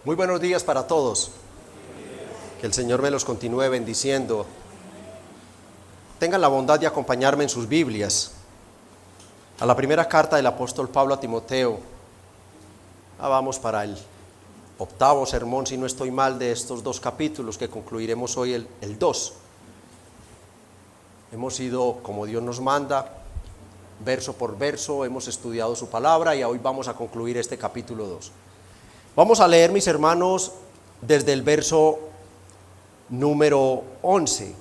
Muy buenos días para todos. Que el Señor me los continúe bendiciendo. Tengan la bondad de acompañarme en sus Biblias a la primera carta del apóstol Pablo a Timoteo. Vamos para el octavo sermón, si no estoy mal, de estos dos capítulos que concluiremos hoy el 2. Hemos ido como Dios nos manda, verso por verso, hemos estudiado su palabra y hoy vamos a concluir este capítulo 2. Vamos a leer, mis hermanos, desde el verso número 11.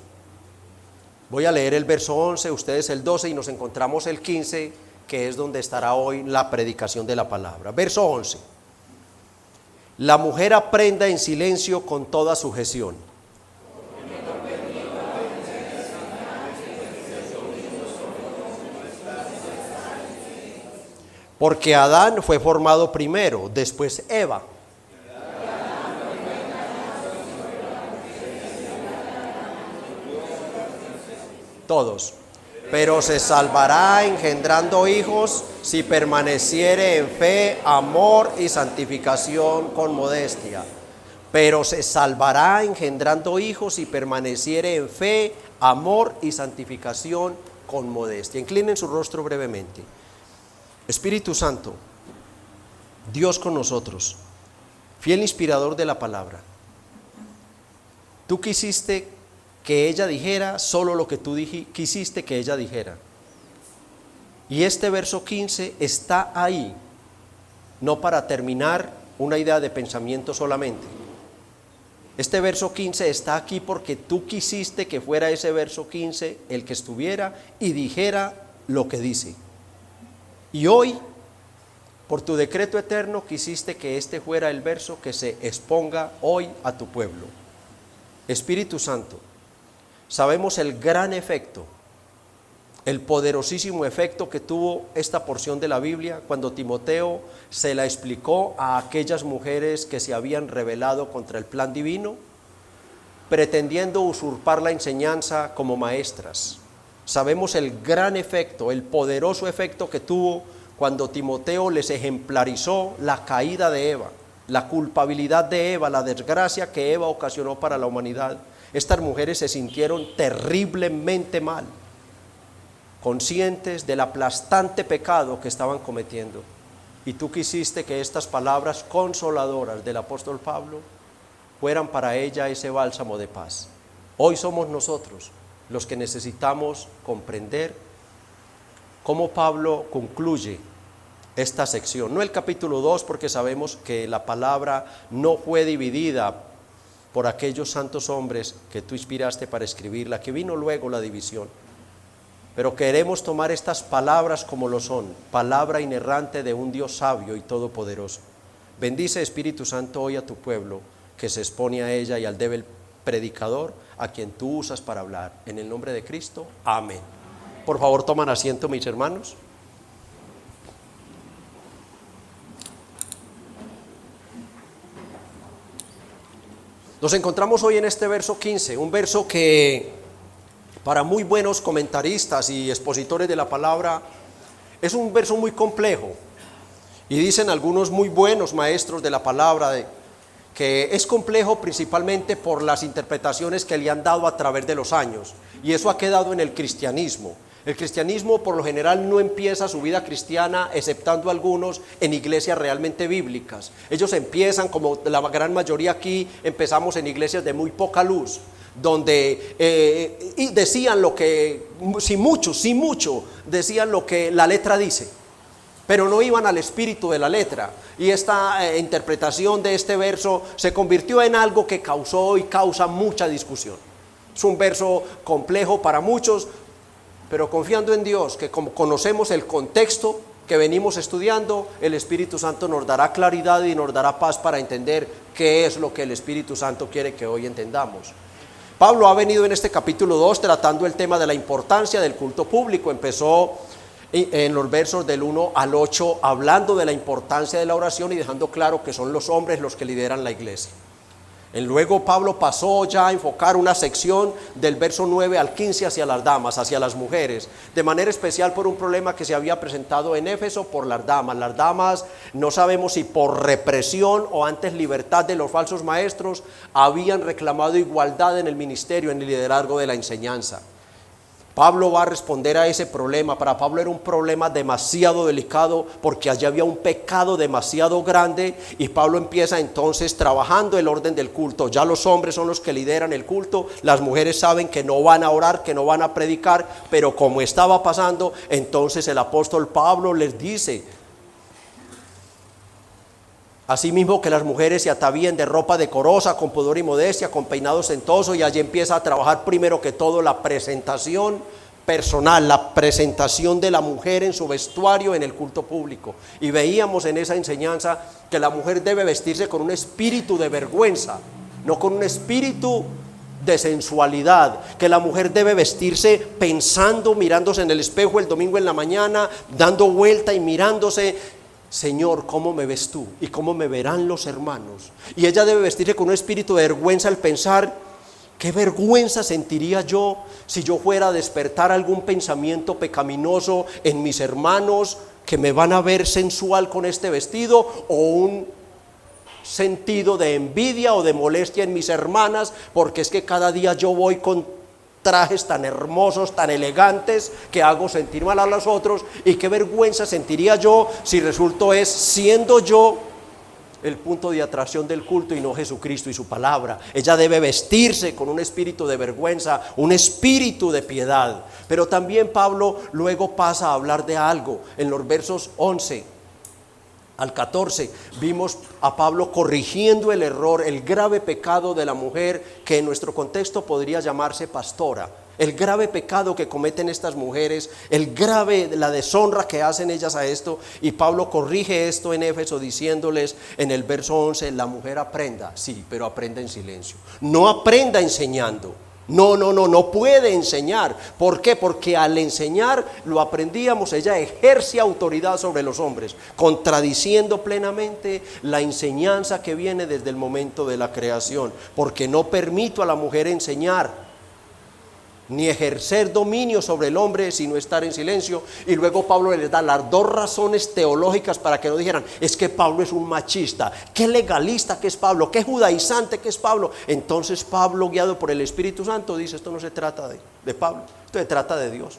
Voy a leer el verso 11, ustedes el 12 y nos encontramos el 15, que es donde estará hoy la predicación de la palabra. Verso 11. La mujer aprenda en silencio con toda sujeción. Porque Adán fue formado primero, después Eva. Todos. Pero se salvará engendrando hijos si permaneciere en fe, amor y santificación con modestia. Pero se salvará engendrando hijos si permaneciere en fe, amor y santificación con modestia. Inclinen su rostro brevemente. Espíritu Santo, Dios con nosotros, fiel inspirador de la palabra, tú quisiste que ella dijera solo lo que tú quisiste que ella dijera. Y este verso 15 está ahí, no para terminar una idea de pensamiento solamente. Este verso 15 está aquí porque tú quisiste que fuera ese verso 15 el que estuviera y dijera lo que dice. Y hoy, por tu decreto eterno, quisiste que este fuera el verso que se exponga hoy a tu pueblo. Espíritu Santo, sabemos el gran efecto, el poderosísimo efecto que tuvo esta porción de la Biblia cuando Timoteo se la explicó a aquellas mujeres que se habían rebelado contra el plan divino, pretendiendo usurpar la enseñanza como maestras. Sabemos el gran efecto, el poderoso efecto que tuvo cuando Timoteo les ejemplarizó la caída de Eva, la culpabilidad de Eva, la desgracia que Eva ocasionó para la humanidad. Estas mujeres se sintieron terriblemente mal, conscientes del aplastante pecado que estaban cometiendo. Y tú quisiste que estas palabras consoladoras del apóstol Pablo fueran para ella ese bálsamo de paz. Hoy somos nosotros los que necesitamos comprender cómo Pablo concluye esta sección. No el capítulo 2, porque sabemos que la palabra no fue dividida por aquellos santos hombres que tú inspiraste para escribirla, que vino luego la división. Pero queremos tomar estas palabras como lo son, palabra inerrante de un Dios sabio y todopoderoso. Bendice, Espíritu Santo, hoy a tu pueblo que se expone a ella y al débil predicador a quien tú usas para hablar. En el nombre de Cristo, amén. Por favor, toman asiento, mis hermanos. Nos encontramos hoy en este verso 15, un verso que para muy buenos comentaristas y expositores de la palabra es un verso muy complejo. Y dicen algunos muy buenos maestros de la palabra que es complejo principalmente por las interpretaciones que le han dado a través de los años, y eso ha quedado en el cristianismo. El cristianismo por lo general no empieza su vida cristiana, exceptando algunos, en iglesias realmente bíblicas. Ellos empiezan, como la gran mayoría aquí, empezamos en iglesias de muy poca luz, donde y decían lo que, sin mucho, decían lo que la letra dice, pero no iban al espíritu de la letra. Y esta interpretación de este verso se convirtió en algo que causó y causa mucha discusión. Es un verso complejo para muchos, pero confiando en Dios, que como conocemos el contexto que venimos estudiando, el Espíritu Santo nos dará claridad y nos dará paz para entender qué es lo que el Espíritu Santo quiere que hoy entendamos. Pablo ha venido en este capítulo 2 tratando el tema de la importancia del culto público. Empezó en los versos del 1 al 8 hablando de la importancia de la oración y dejando claro que son los hombres los que lideran la iglesia. Luego Pablo pasó ya a enfocar una sección del verso 9 al 15 hacia las damas, hacia las mujeres, de manera especial por un problema que se había presentado en Éfeso por las damas. Las damas, no sabemos si por represión o antes libertad de los falsos maestros, habían reclamado igualdad en el ministerio, en el liderazgo de la enseñanza. Pablo va a responder a ese problema. Para Pablo era un problema demasiado delicado porque allí había un pecado demasiado grande, y Pablo empieza entonces trabajando el orden del culto. Ya los hombres son los que lideran el culto, las mujeres saben que no van a orar, que no van a predicar, pero como estaba pasando, entonces el apóstol Pablo les dice: asimismo que las mujeres se atavíen de ropa decorosa, con pudor y modestia, con peinado sentoso. Y allí empieza a trabajar primero que todo la presentación personal, la presentación de la mujer en su vestuario en el culto público. Y veíamos en esa enseñanza que la mujer debe vestirse con un espíritu de vergüenza, no con un espíritu de sensualidad, que la mujer debe vestirse pensando, mirándose en el espejo el domingo en la mañana, dando vuelta y mirándose: Señor, ¿cómo me ves tú? ¿Y cómo me verán los hermanos? Y ella debe vestirse con un espíritu de vergüenza al pensar: ¿qué vergüenza sentiría yo si yo fuera a despertar algún pensamiento pecaminoso en mis hermanos, que me van a ver sensual con este vestido? O un sentido de envidia o de molestia en mis hermanas, porque es que cada día yo voy con trajes tan hermosos, tan elegantes, que hago sentir mal a los otros. Y qué vergüenza sentiría yo si resulto siendo yo el punto de atracción del culto y no Jesucristo y su palabra. Ella debe vestirse con un espíritu de vergüenza, un espíritu de piedad. Pero también Pablo luego pasa a hablar de algo. En los versos 11 al 14 vimos a Pablo corrigiendo el error, el grave pecado de la mujer, que en nuestro contexto podría llamarse pastora. El grave pecado que cometen estas mujeres, la deshonra que hacen ellas a esto. Y Pablo corrige esto en Éfeso diciéndoles en el verso 11: la mujer aprenda, sí, pero aprenda en silencio. No aprenda enseñando. No puede enseñar. ¿Por qué? Porque al enseñar, lo aprendíamos, ella ejerce autoridad sobre los hombres, contradiciendo plenamente la enseñanza que viene desde el momento de la creación. Porque no permito a la mujer enseñar ni ejercer dominio sobre el hombre, sino estar en silencio. Y luego Pablo les da las dos razones teológicas para que no dijeran: es que Pablo es un machista, qué legalista que es Pablo, qué judaizante que es Pablo. Entonces Pablo, guiado por el Espíritu Santo, dice: esto no se trata de Pablo, esto se trata de Dios.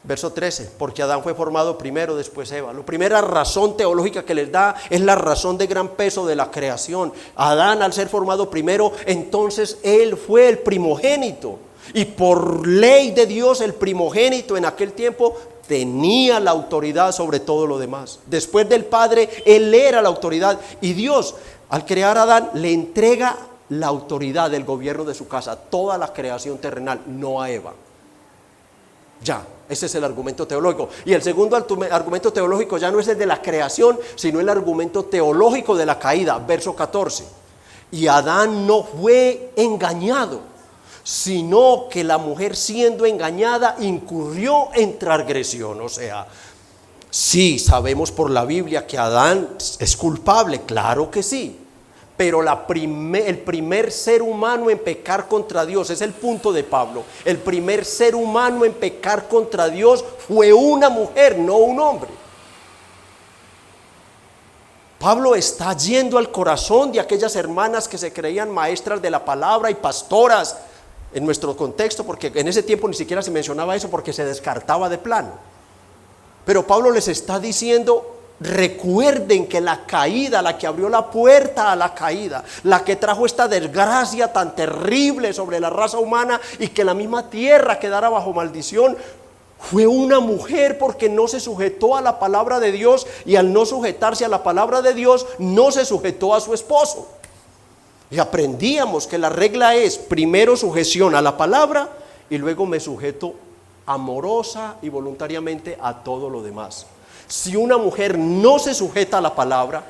Verso 13: porque Adán fue formado primero, después Eva. La primera razón teológica que les da es la razón de gran peso de la creación. Adán, al ser formado primero, entonces él fue el primogénito. Y por ley de Dios, el primogénito en aquel tiempo tenía la autoridad sobre todo lo demás. Después del Padre, él era la autoridad. Y Dios, al crear a Adán, le entrega la autoridad del gobierno de su casa, toda la creación terrenal, no a Eva. Ya, ese es el argumento teológico. Y el segundo argumento teológico ya no es el de la creación, sino el argumento teológico de la caída. Verso 14: y Adán no fue engañado, sino que la mujer, siendo engañada, incurrió en transgresión. O sea, sí, sabemos por la Biblia que Adán es culpable, claro que sí. Pero el primer ser humano en pecar contra Dios, es el punto de Pablo, el primer ser humano en pecar contra Dios fue una mujer, no un hombre. Pablo está yendo al corazón de aquellas hermanas que se creían maestras de la palabra y pastoras en nuestro contexto, porque en ese tiempo ni siquiera se mencionaba eso, porque se descartaba de plano. Pero Pablo les está diciendo: recuerden que la caída, la que abrió la puerta a la caída, la que trajo esta desgracia tan terrible sobre la raza humana y que la misma tierra quedara bajo maldición, fue una mujer, porque no se sujetó a la palabra de Dios, y al no sujetarse a la palabra de Dios, no se sujetó a su esposo. Y aprendíamos que la regla es primero sujeción a la palabra y luego me sujeto amorosa y voluntariamente a todo lo demás. Si una mujer no se sujeta a la palabra,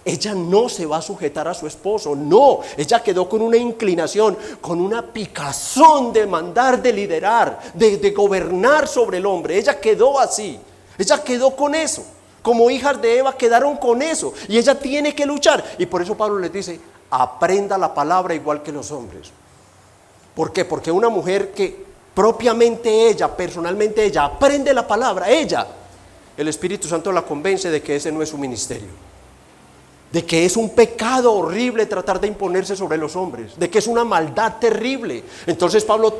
ella no se va a sujetar a su esposo. No, ella quedó con una inclinación, con una picazón de mandar, de liderar, de gobernar sobre el hombre. Ella quedó así, ella quedó con eso. como hijas de Eva, quedaron con eso. Y ella tiene que luchar. Y por eso Pablo les dice, aprenda la palabra igual que los hombres. ¿Por qué? Porque una mujer que propiamente ella, personalmente ella, aprende la palabra, ella, el Espíritu Santo la convence de que ese no es su ministerio, de que es un pecado horrible tratar de imponerse sobre los hombres, de que es una maldad terrible. Entonces Pablo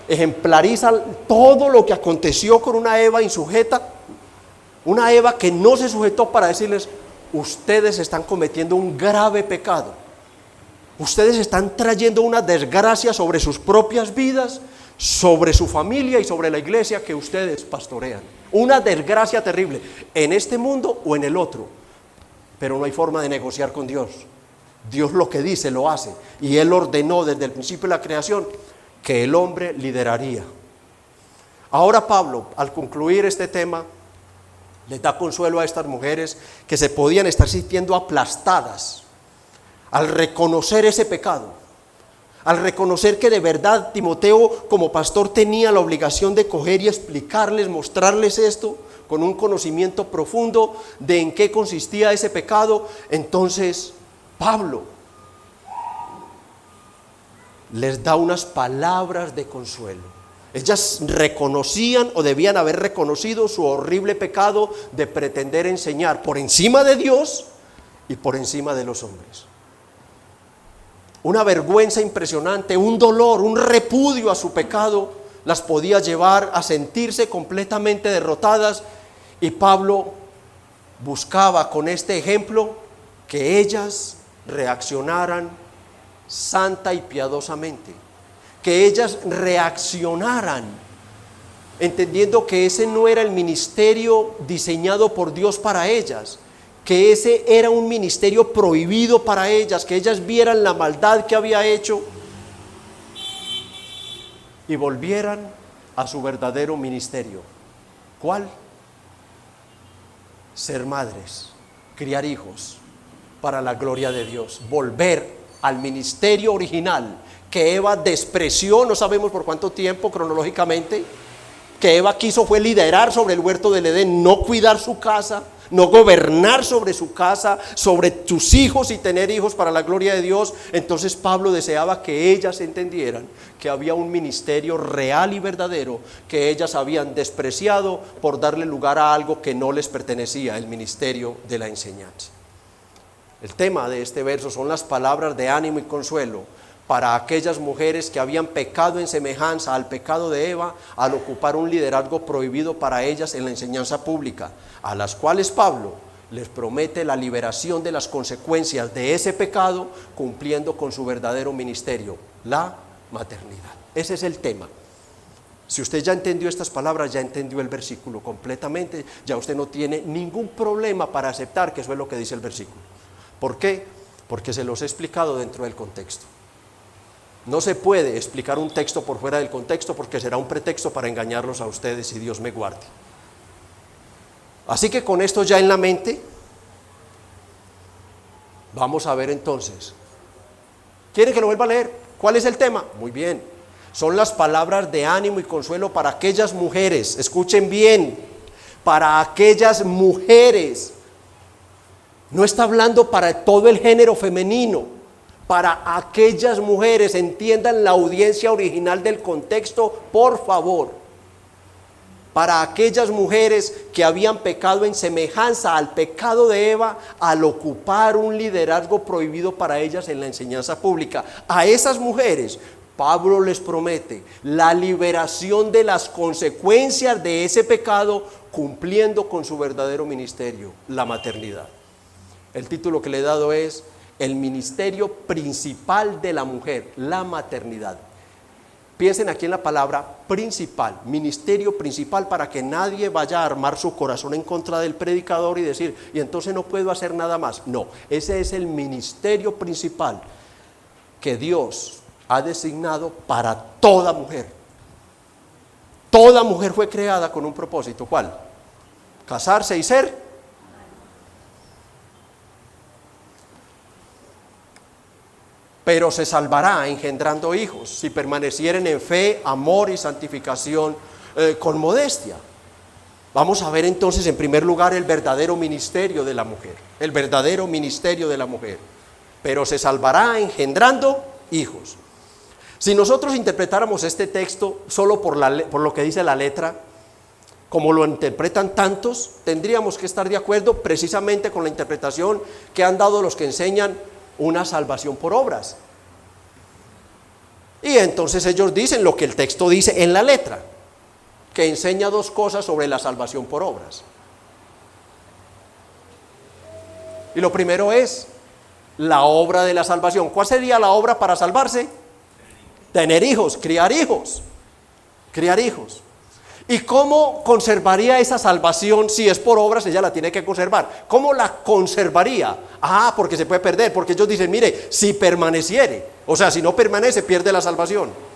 ejemplariza todo lo que aconteció con una Eva insujeta, una Eva que no se sujetó, para decirles, ustedes están cometiendo un grave pecado. Ustedes están trayendo una desgracia sobre sus propias vidas, sobre su familia y sobre la iglesia que ustedes pastorean. Una desgracia terrible, en este mundo o en el otro. Pero no hay forma de negociar con Dios. Dios lo que dice lo hace. Y Él ordenó desde el principio de la creación que el hombre lideraría. Ahora Pablo, al concluir este tema, les da consuelo a estas mujeres que se podían estar sintiendo aplastadas al reconocer ese pecado, al reconocer que de verdad Timoteo como pastor tenía la obligación de coger y explicarles, mostrarles esto con un conocimiento profundo de en qué consistía ese pecado. Entonces Pablo les da unas palabras de consuelo. Ellas reconocían o debían haber reconocido su horrible pecado de pretender enseñar por encima de Dios y por encima de los hombres. Una vergüenza impresionante, un dolor, un repudio a su pecado las podía llevar a sentirse completamente derrotadas, y Pablo buscaba con este ejemplo que ellas reaccionaran santa y piadosamente, que ellas reaccionaran entendiendo que ese no era el ministerio diseñado por Dios para ellas, que ese era un ministerio prohibido para ellas, que ellas vieran la maldad que había hecho y volvieran a su verdadero ministerio. ¿Cuál? Ser madres, criar hijos para la gloria de Dios, volver al ministerio original que Eva despreció, no sabemos por cuánto tiempo cronológicamente, que Eva quiso fue liderar sobre el huerto del Edén, no cuidar su casa, no gobernar sobre su casa, sobre sus hijos y tener hijos para la gloria de Dios. Entonces Pablo deseaba que ellas entendieran que había un ministerio real y verdadero que ellas habían despreciado por darle lugar a algo que no les pertenecía, el ministerio de la enseñanza. El tema de este verso son las palabras de ánimo y consuelo para aquellas mujeres que habían pecado en semejanza al pecado de Eva al ocupar un liderazgo prohibido para ellas en la enseñanza pública, a las cuales Pablo les promete la liberación de las consecuencias de ese pecado, cumpliendo con su verdadero ministerio, la maternidad. Ese es el tema. Si usted ya entendió estas palabras, ya entendió el versículo completamente, ya usted no tiene ningún problema para aceptar que eso es lo que dice el versículo. ¿Por qué? Porque se los he explicado dentro del contexto. No se puede explicar un texto por fuera del contexto, porque será un pretexto para engañarlos a ustedes, y Dios me guarde. Así que con esto ya en la mente, vamos a ver entonces. ¿Quieren que lo vuelva a leer? ¿Cuál es el tema? Muy bien. Son las palabras de ánimo y consuelo para aquellas mujeres. Escuchen bien. Para aquellas mujeres. No está hablando para todo el género femenino. Para aquellas mujeres, entiendan la audiencia original del contexto, por favor. Para aquellas mujeres que habían pecado en semejanza al pecado de Eva al ocupar un liderazgo prohibido para ellas en la enseñanza pública. A esas mujeres Pablo les promete la liberación de las consecuencias de ese pecado, cumpliendo con su verdadero ministerio, la maternidad. El título que le he dado es el ministerio principal de la mujer, la maternidad. Piensen aquí en la palabra principal, ministerio principal, para que nadie vaya a armar su corazón en contra del predicador y decir, y entonces no puedo hacer nada más. No, ese es el ministerio principal que Dios ha designado para toda mujer. Toda mujer fue creada con un propósito. ¿Cuál? Casarse y ser. Pero se salvará engendrando hijos si permanecieren en fe, amor y santificación con modestia. Vamos a ver entonces en primer lugar el verdadero ministerio de la mujer, el verdadero ministerio de la mujer. Pero se salvará engendrando hijos. Si nosotros interpretáramos este texto solo por lo que dice la letra, como lo interpretan tantos, tendríamos que estar de acuerdo precisamente con la interpretación que han dado los que enseñan una salvación por obras. Y entonces ellos dicen lo que el texto dice en la letra, que enseña dos cosas sobre la salvación por obras. Y lo primero es la obra de la salvación. ¿Cuál sería la obra para salvarse? Tener hijos, criar hijos, criar hijos. ¿Y cómo conservaría esa salvación si es por obras? Ella la tiene que conservar. ¿Cómo la conservaría? Porque se puede perder, porque ellos dicen, mire, si permaneciere, o sea, si no permanece, pierde la salvación.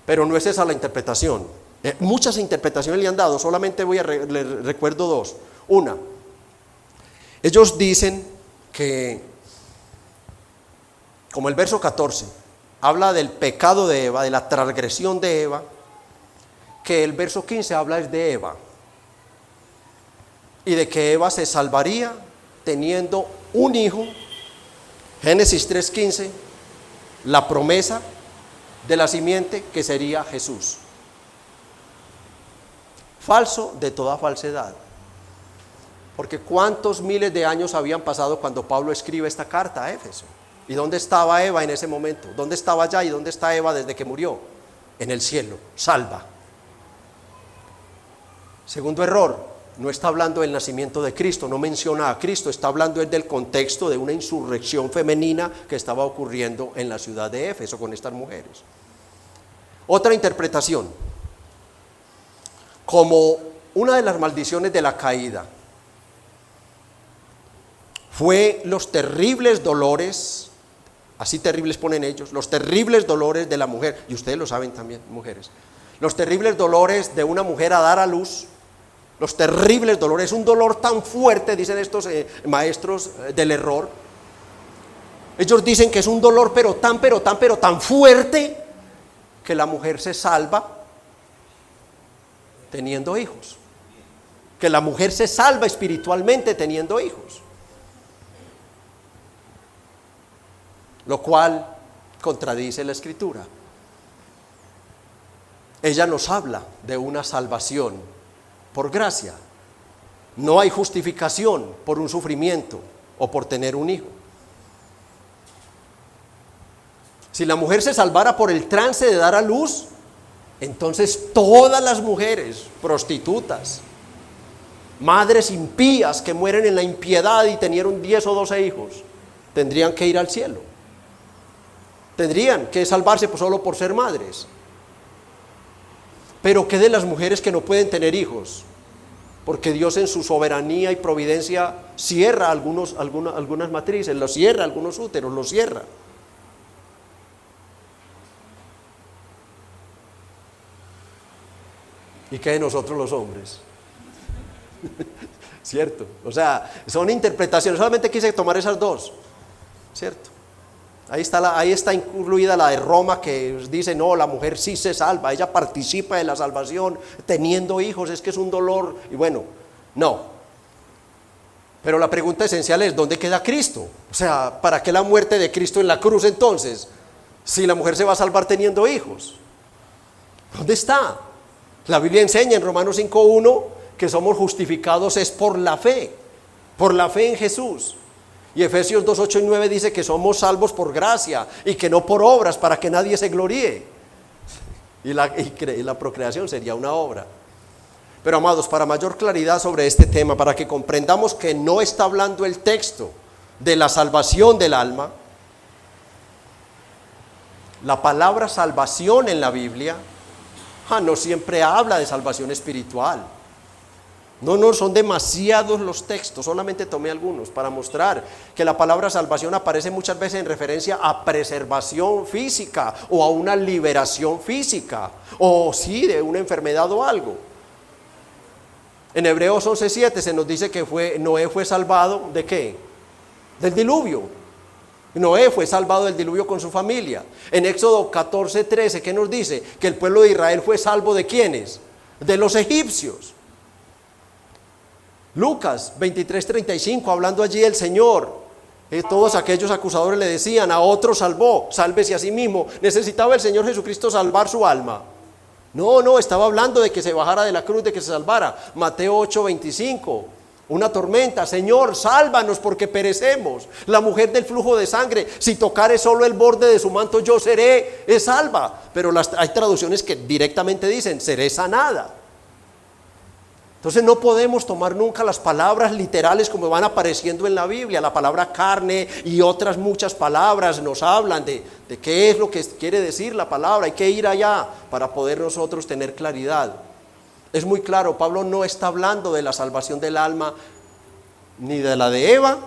Pero no es esa la interpretación. Muchas interpretaciones le han dado, solamente le recuerdo dos. Una, ellos dicen que, como el verso 14 habla del pecado de Eva, de la transgresión de Eva, que el verso 15 habla es de Eva y de que Eva se salvaría teniendo un hijo. Génesis 3:15, la promesa de la simiente que sería Jesús. Falso de toda falsedad, porque cuántos miles de años habían pasado cuando Pablo escribe esta carta a Éfeso. ¿Y dónde estaba Eva en ese momento? ¿Dónde estaba allá y dónde está Eva desde que murió? En el cielo, salva. Segundo error, no está hablando del nacimiento de Cristo, no menciona a Cristo, está hablando del contexto de una insurrección femenina que estaba ocurriendo en la ciudad de Éfeso con estas mujeres. Otra interpretación, como una de las maldiciones de la caída fue los terribles dolores, así terribles ponen ellos, los terribles dolores de la mujer, y ustedes lo saben también, mujeres, los terribles dolores de una mujer a dar a luz, los terribles dolores, un dolor tan fuerte, dicen estos maestros del error. Ellos dicen que es un dolor pero tan fuerte que la mujer se salva teniendo hijos, que la mujer se salva espiritualmente teniendo hijos, lo cual contradice la Escritura. Ella nos habla de una salvación por gracia. No hay justificación por un sufrimiento o por tener un hijo. Si la mujer se salvara por el trance de dar a luz, entonces todas las mujeres prostitutas, madres impías que mueren en la impiedad y tenieron 10 o 12 hijos, tendrían que ir al cielo. Tendrían que salvarse solo por ser madres. Pero ¿qué de las mujeres que no pueden tener hijos? Porque Dios en su soberanía y providencia cierra algunas matrices, los cierra, algunos úteros, los cierra. ¿Y qué de nosotros los hombres? ¿Cierto? O sea, son interpretaciones, solamente quise tomar esas dos, ¿cierto? Ahí está incluida la de Roma, que dice, no, la mujer sí se salva, ella participa de la salvación teniendo hijos, es que es un dolor, y bueno, no. Pero la pregunta esencial es, ¿dónde queda Cristo? O sea, ¿para qué la muerte de Cristo en la cruz entonces? Si la mujer se va a salvar teniendo hijos, ¿dónde está? La Biblia enseña en Romanos 5:1 que somos justificados es por la fe en Jesús. Y Efesios 2:8 y 9 dice que somos salvos por gracia y que no por obras, para que nadie se gloríe. Y la procreación sería una obra. Pero amados, para mayor claridad sobre este tema, para que comprendamos que no está hablando el texto de la salvación del alma, la palabra salvación en la Biblia no siempre habla de salvación espiritual. No, son demasiados los textos, solamente tomé algunos para mostrar que la palabra salvación aparece muchas veces en referencia a preservación física o a una liberación física, o sí, de una enfermedad o algo. En Hebreos 11:7 se nos dice que Noé fue salvado ¿de qué? Del diluvio. Noé fue salvado del diluvio con su familia. En Éxodo 14:13, ¿qué nos dice? Que el pueblo de Israel fue salvo ¿de quiénes? De los egipcios. Lucas 23:35, hablando allí del Señor, todos aquellos acusadores le decían: a otro salvó, sálvese a sí mismo. ¿Necesitaba el Señor Jesucristo salvar su alma? No, estaba hablando de que se bajara de la cruz, de que se salvara. Mateo 8:25, una tormenta: Señor, sálvanos porque perecemos. La mujer del flujo de sangre: si tocare solo el borde de su manto, yo seré salva. Pero hay traducciones que directamente dicen: seré sanada. Entonces no podemos tomar nunca las palabras literales como van apareciendo en la Biblia. La palabra carne y otras muchas palabras nos hablan de qué es lo que quiere decir la palabra. Hay que ir allá para poder nosotros tener claridad. Es muy claro, Pablo no está hablando de la salvación del alma, ni de la de Eva,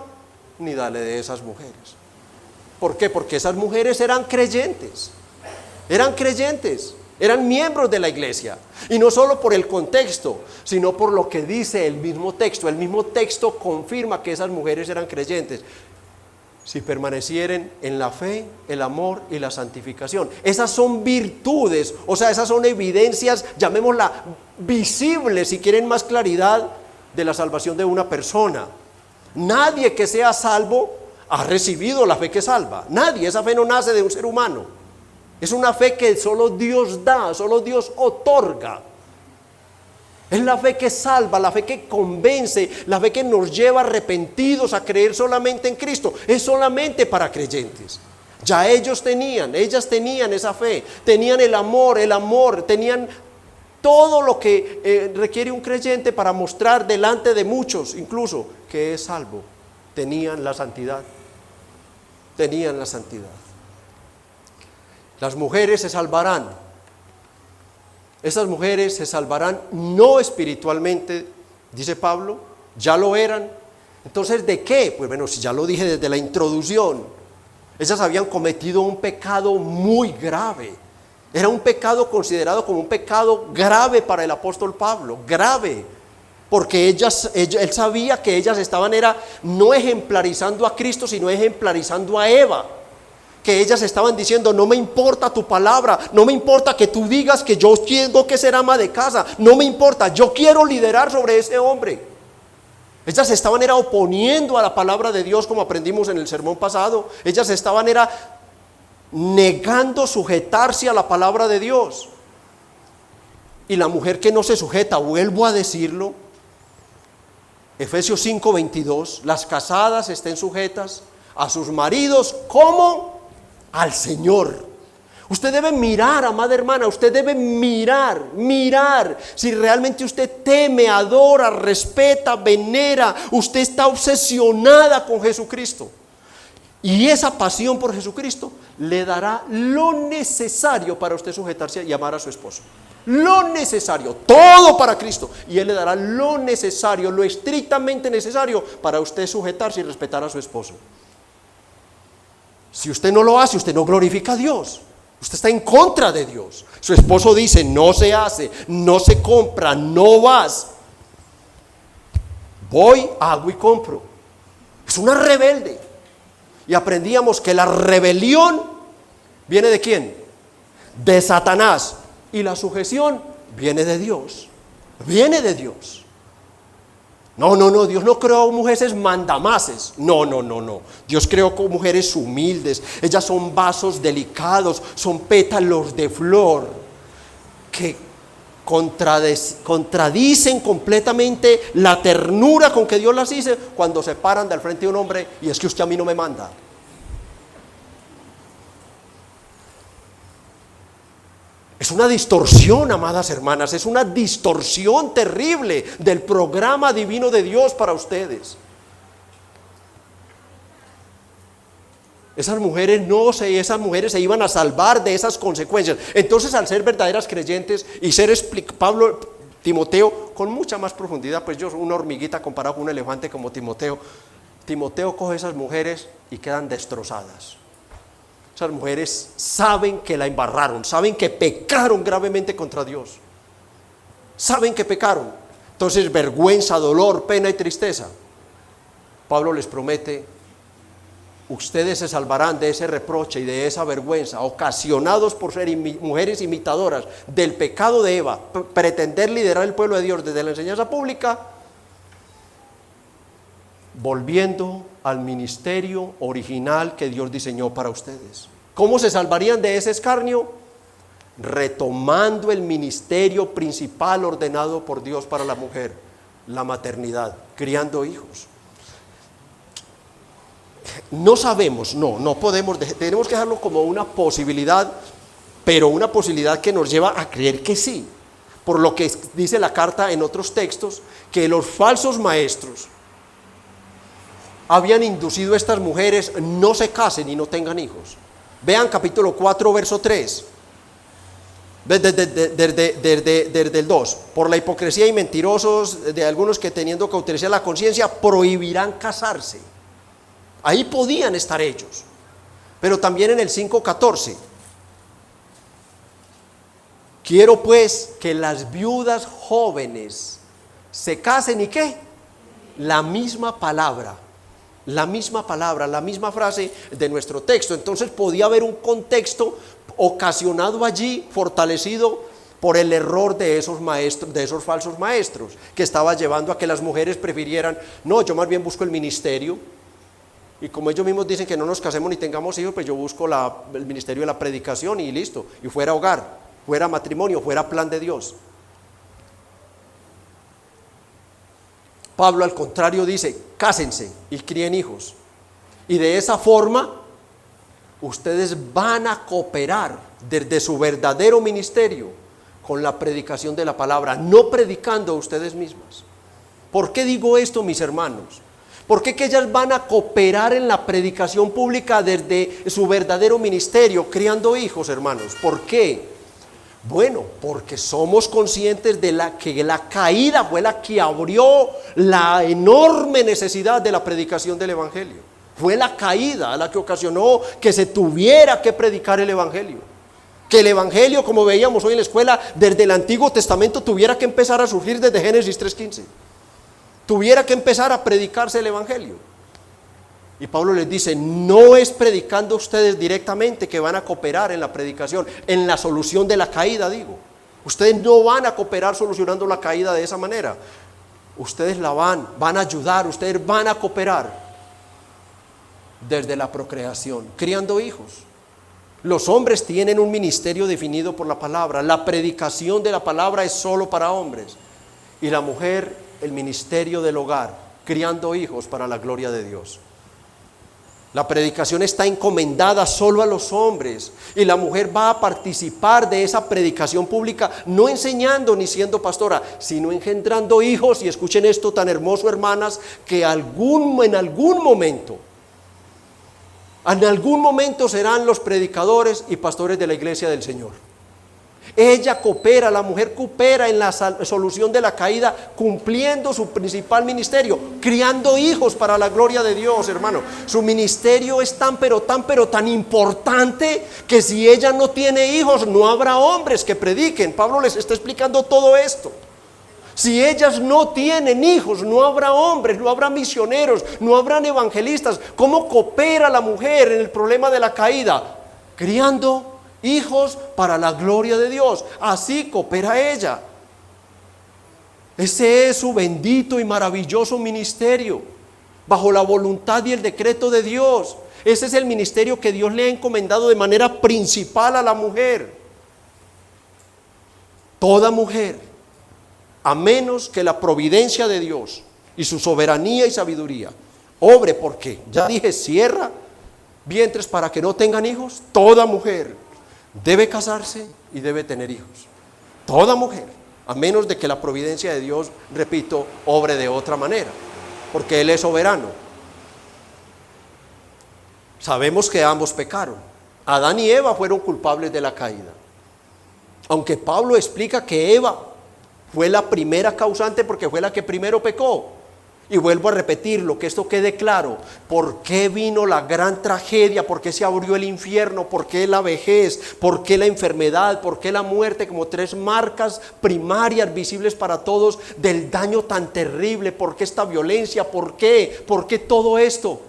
ni de la de esas mujeres. ¿Por qué? Porque esas mujeres eran creyentes, eran miembros de la iglesia. Y no solo por el contexto, sino por lo que dice el mismo texto. El mismo texto confirma que esas mujeres eran creyentes: si permanecieren en la fe, el amor y la santificación. Esas son virtudes, o sea, esas son evidencias, llamémosla visibles, si quieren más claridad, de la salvación de una persona. Nadie que sea salvo ha recibido la fe que salva. Nadie. Esa fe no nace de un ser humano. Es una fe que solo Dios da, solo Dios otorga. Es la fe que salva, la fe que convence, la fe que nos lleva arrepentidos a creer solamente en Cristo. Es solamente para creyentes. Ya ellas tenían esa fe, tenían el amor, tenían todo lo que requiere un creyente para mostrar delante de muchos, incluso, que es salvo. Tenían la santidad. Las mujeres se salvarán. Esas mujeres se salvarán no espiritualmente, dice Pablo, ya lo eran. Entonces, ¿de qué? Pues bueno, si ya lo dije desde la introducción, ellas habían cometido un pecado muy grave. Era un pecado considerado como un pecado grave para el apóstol Pablo, grave, porque él sabía que ellas estaban no ejemplarizando a Cristo, sino ejemplarizando a Eva. Que ellas estaban diciendo: no me importa tu palabra, no me importa que tú digas que yo tengo que ser ama de casa, no me importa, yo quiero liderar sobre ese hombre. Ellas estaban oponiendo a la palabra de Dios, como aprendimos en el sermón pasado. Ellas estaban negando sujetarse a la palabra de Dios. Y la mujer que no se sujeta, vuelvo a decirlo, Efesios 5:22, las casadas estén sujetas a sus maridos como al Señor. Usted debe mirar, amada hermana, usted debe mirar si realmente usted teme, adora, respeta, venera, usted está obsesionada con Jesucristo. Y esa pasión por Jesucristo le dará lo necesario para usted sujetarse y amar a su esposo. Lo necesario, todo para Cristo. Y Él le dará lo necesario, lo estrictamente necesario para usted sujetarse y respetar a su esposo. Si usted no lo hace, usted no glorifica a Dios. Usted está en contra de Dios. Su esposo dice: no se hace, no se compra, no vas. Voy, hago y compro. Es una rebelde. Y aprendíamos que la rebelión viene ¿de quién? De Satanás. Y la sujeción viene de Dios. Viene de Dios. No, Dios no creó mujeres mandamases. No. Dios creó mujeres humildes. Ellas son vasos delicados, son pétalos de flor que contradicen completamente la ternura con que Dios las hizo cuando se paran del frente de un hombre y es que usted a mí no me manda. Es una distorsión, amadas hermanas, es una distorsión terrible del programa divino de Dios para ustedes. Esas mujeres se iban a salvar de esas consecuencias. Entonces, al ser verdaderas creyentes y Timoteo, con mucha más profundidad, pues yo soy una hormiguita comparado con un elefante como Timoteo coge esas mujeres y quedan destrozadas. Esas mujeres saben que la embarraron, saben que pecaron gravemente contra Dios. Saben que pecaron. Entonces, vergüenza, dolor, pena y tristeza. Pablo les promete ustedes se salvarán de ese reproche y de esa vergüenza ocasionados por ser mujeres imitadoras del pecado de Eva, pretender liderar el pueblo de Dios desde la enseñanza pública, volviendo al ministerio original que Dios diseñó para ustedes. ¿Cómo se salvarían de ese escarnio? Retomando el ministerio principal ordenado por Dios para la mujer, la maternidad, criando hijos. No sabemos, no podemos, tenemos que dejarlo como una posibilidad, pero una posibilidad que nos lleva a creer que sí, por lo que dice la carta en otros textos, que los falsos maestros habían inducido a estas mujeres no se casen y no tengan hijos. Vean capítulo 4, verso 3. Desde el 2, por la hipocresía y mentirosos de algunos que teniendo cauterizar la conciencia prohibirán casarse. Ahí podían estar ellos. Pero también en el 5:14, quiero pues que las viudas jóvenes se casen y ¿qué? La misma frase de nuestro texto. Entonces podía haber un contexto ocasionado allí, fortalecido por el error de esos maestros, de esos falsos maestros, que estaba llevando a que las mujeres prefirieran, no, yo más bien busco el ministerio, y como ellos mismos dicen que no nos casemos ni tengamos hijos, pues yo busco el ministerio de la predicación y listo, y fuera hogar, fuera matrimonio, fuera plan de Dios. Pablo al contrario dice, cásense y críen hijos, y de esa forma ustedes van a cooperar desde su verdadero ministerio con la predicación de la palabra, no predicando a ustedes mismas. ¿Por qué digo esto, mis hermanos? ¿Por qué que ellas van a cooperar en la predicación pública desde su verdadero ministerio, criando hijos, hermanos? ¿Por qué? Bueno, porque somos conscientes de que la caída fue la que abrió la enorme necesidad de la predicación del evangelio. Fue la caída la que ocasionó que se tuviera que predicar el evangelio. Que el evangelio, como veíamos hoy en la escuela, desde el Antiguo Testamento tuviera que empezar a surgir desde Génesis 3:15. Tuviera que empezar a predicarse el evangelio. Y Pablo les dice, no es predicando a ustedes directamente que van a cooperar en la predicación, en la solución de la caída, digo. Ustedes no van a cooperar solucionando la caída de esa manera. Ustedes van a ayudar, ustedes van a cooperar desde la procreación, criando hijos. Los hombres tienen un ministerio definido por la palabra. La predicación de la palabra es solo para hombres. Y la mujer, el ministerio del hogar, criando hijos para la gloria de Dios. La predicación está encomendada solo a los hombres y la mujer va a participar de esa predicación pública, no enseñando ni siendo pastora, sino engendrando hijos. Y escuchen esto tan hermoso, hermanas, que en algún momento serán los predicadores y pastores de la iglesia del Señor. Ella coopera, la mujer coopera en la solución de la caída, cumpliendo su principal ministerio, criando hijos para la gloria de Dios, hermano. Su ministerio es tan importante que si ella no tiene hijos, no habrá hombres que prediquen. Pablo les está explicando todo esto. Si ellas no tienen hijos, no habrá hombres, no habrá misioneros, no habrán evangelistas. ¿Cómo coopera la mujer en el problema de la caída? Criando hijos para la gloria de Dios. Así coopera ella. Ese es su bendito y maravilloso ministerio, bajo la voluntad y el decreto de Dios. Ese es el ministerio que Dios le ha encomendado de manera principal a la mujer. Toda mujer, a menos que la providencia de Dios y su soberanía y sabiduría obre, porque ya dije, cierra vientres para que no tengan hijos. Toda mujer debe casarse y debe tener hijos. Toda mujer, a menos de que la providencia de Dios, repito, obre de otra manera, porque Él es soberano. Sabemos que ambos pecaron. Adán y Eva fueron culpables de la caída. Aunque Pablo explica que Eva fue la primera causante porque fue la que primero pecó. Y vuelvo a repetirlo, que esto quede claro. ¿Por qué vino la gran tragedia? ¿Por qué se abrió el infierno? ¿Por qué la vejez? ¿Por qué la enfermedad? ¿Por qué la muerte? Como tres marcas primarias visibles para todos del daño tan terrible. ¿Por qué esta violencia? ¿Por qué? ¿Por qué todo esto?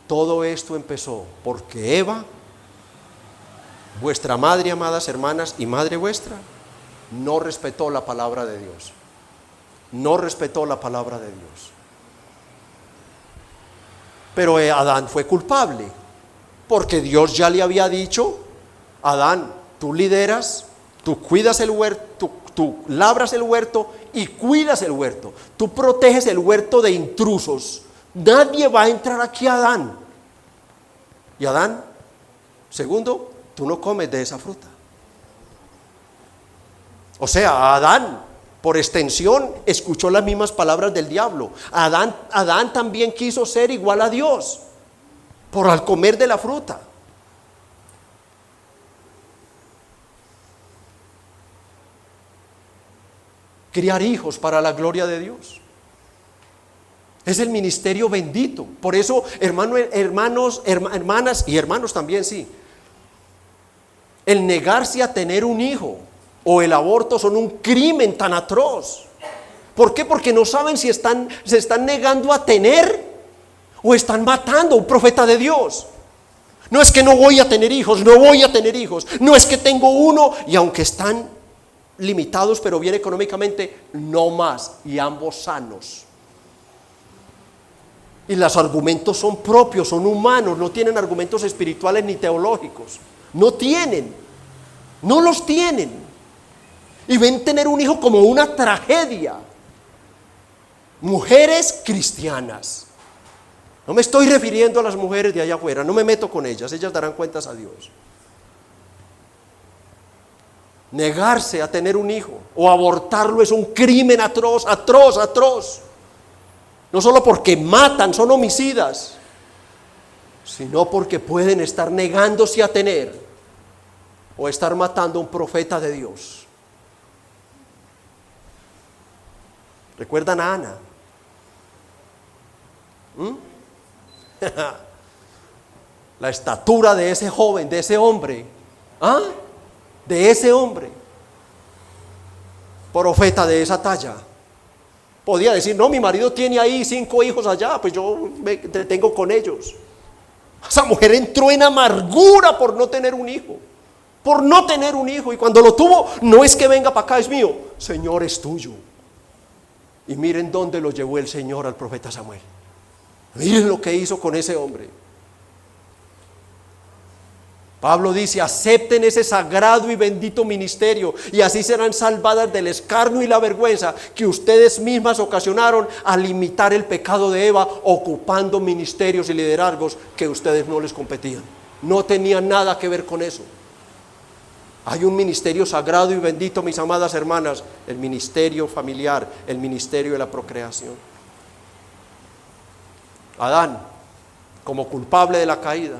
Todo esto empezó porque Eva, vuestra madre, amadas hermanas, y madre vuestra, no respetó la palabra de Dios. No respetó la palabra de Dios. Pero Adán fue culpable, porque Dios ya le había dicho: Adán, tú lideras, tú cuidas el huerto, tú labras el huerto y cuidas el huerto. Tú proteges el huerto de intrusos. Nadie va a entrar aquí, Adán. Y Adán, segundo, tú no comes de esa fruta. O sea, Adán, por extensión, escuchó las mismas palabras del diablo. Adán también quiso ser igual a Dios por al comer de la fruta. Criar hijos para la gloria de Dios es el ministerio bendito. Por eso, hermanos, hermanas y hermanos también, sí, el negarse a tener un hijo o el aborto son un crimen tan atroz. ¿Por qué? Porque no saben si se están negando a tener o están matando a un profeta de Dios. No es que no voy a tener hijos, no voy a tener hijos. No es que tengo uno y aunque están limitados pero bien económicamente, no más, y ambos sanos. Y los argumentos son propios, son humanos, no tienen argumentos espirituales ni teológicos. No los tienen. Y ven tener un hijo como una tragedia. Mujeres cristianas. No me estoy refiriendo a las mujeres de allá afuera, no me meto con ellas darán cuentas a Dios. Negarse a tener un hijo o abortarlo es un crimen atroz, atroz, atroz. No solo porque matan, son homicidas, sino porque pueden estar negándose a tener o estar matando a un profeta de Dios. ¿Recuerdan a Ana? La estatura de ese joven, de ese hombre, de ese hombre, profeta de esa talla. Podía decir: no, mi marido tiene ahí 5 hijos allá, pues yo me entretengo con ellos. Esa mujer entró en amargura por no tener un hijo. Por no tener un hijo. Y cuando lo tuvo, no es que venga para acá, es mío. Señor, es tuyo. Y miren dónde lo llevó el Señor al profeta Samuel. Miren lo que hizo con ese hombre. Pablo dice: acepten ese sagrado y bendito ministerio y así serán salvadas del escarnio y la vergüenza que ustedes mismas ocasionaron al imitar el pecado de Eva, ocupando ministerios y liderazgos que a ustedes no les competían. No tenían nada que ver con eso. Hay un ministerio sagrado y bendito, mis amadas hermanas, el ministerio familiar, el ministerio de la procreación. Adán, como culpable de la caída,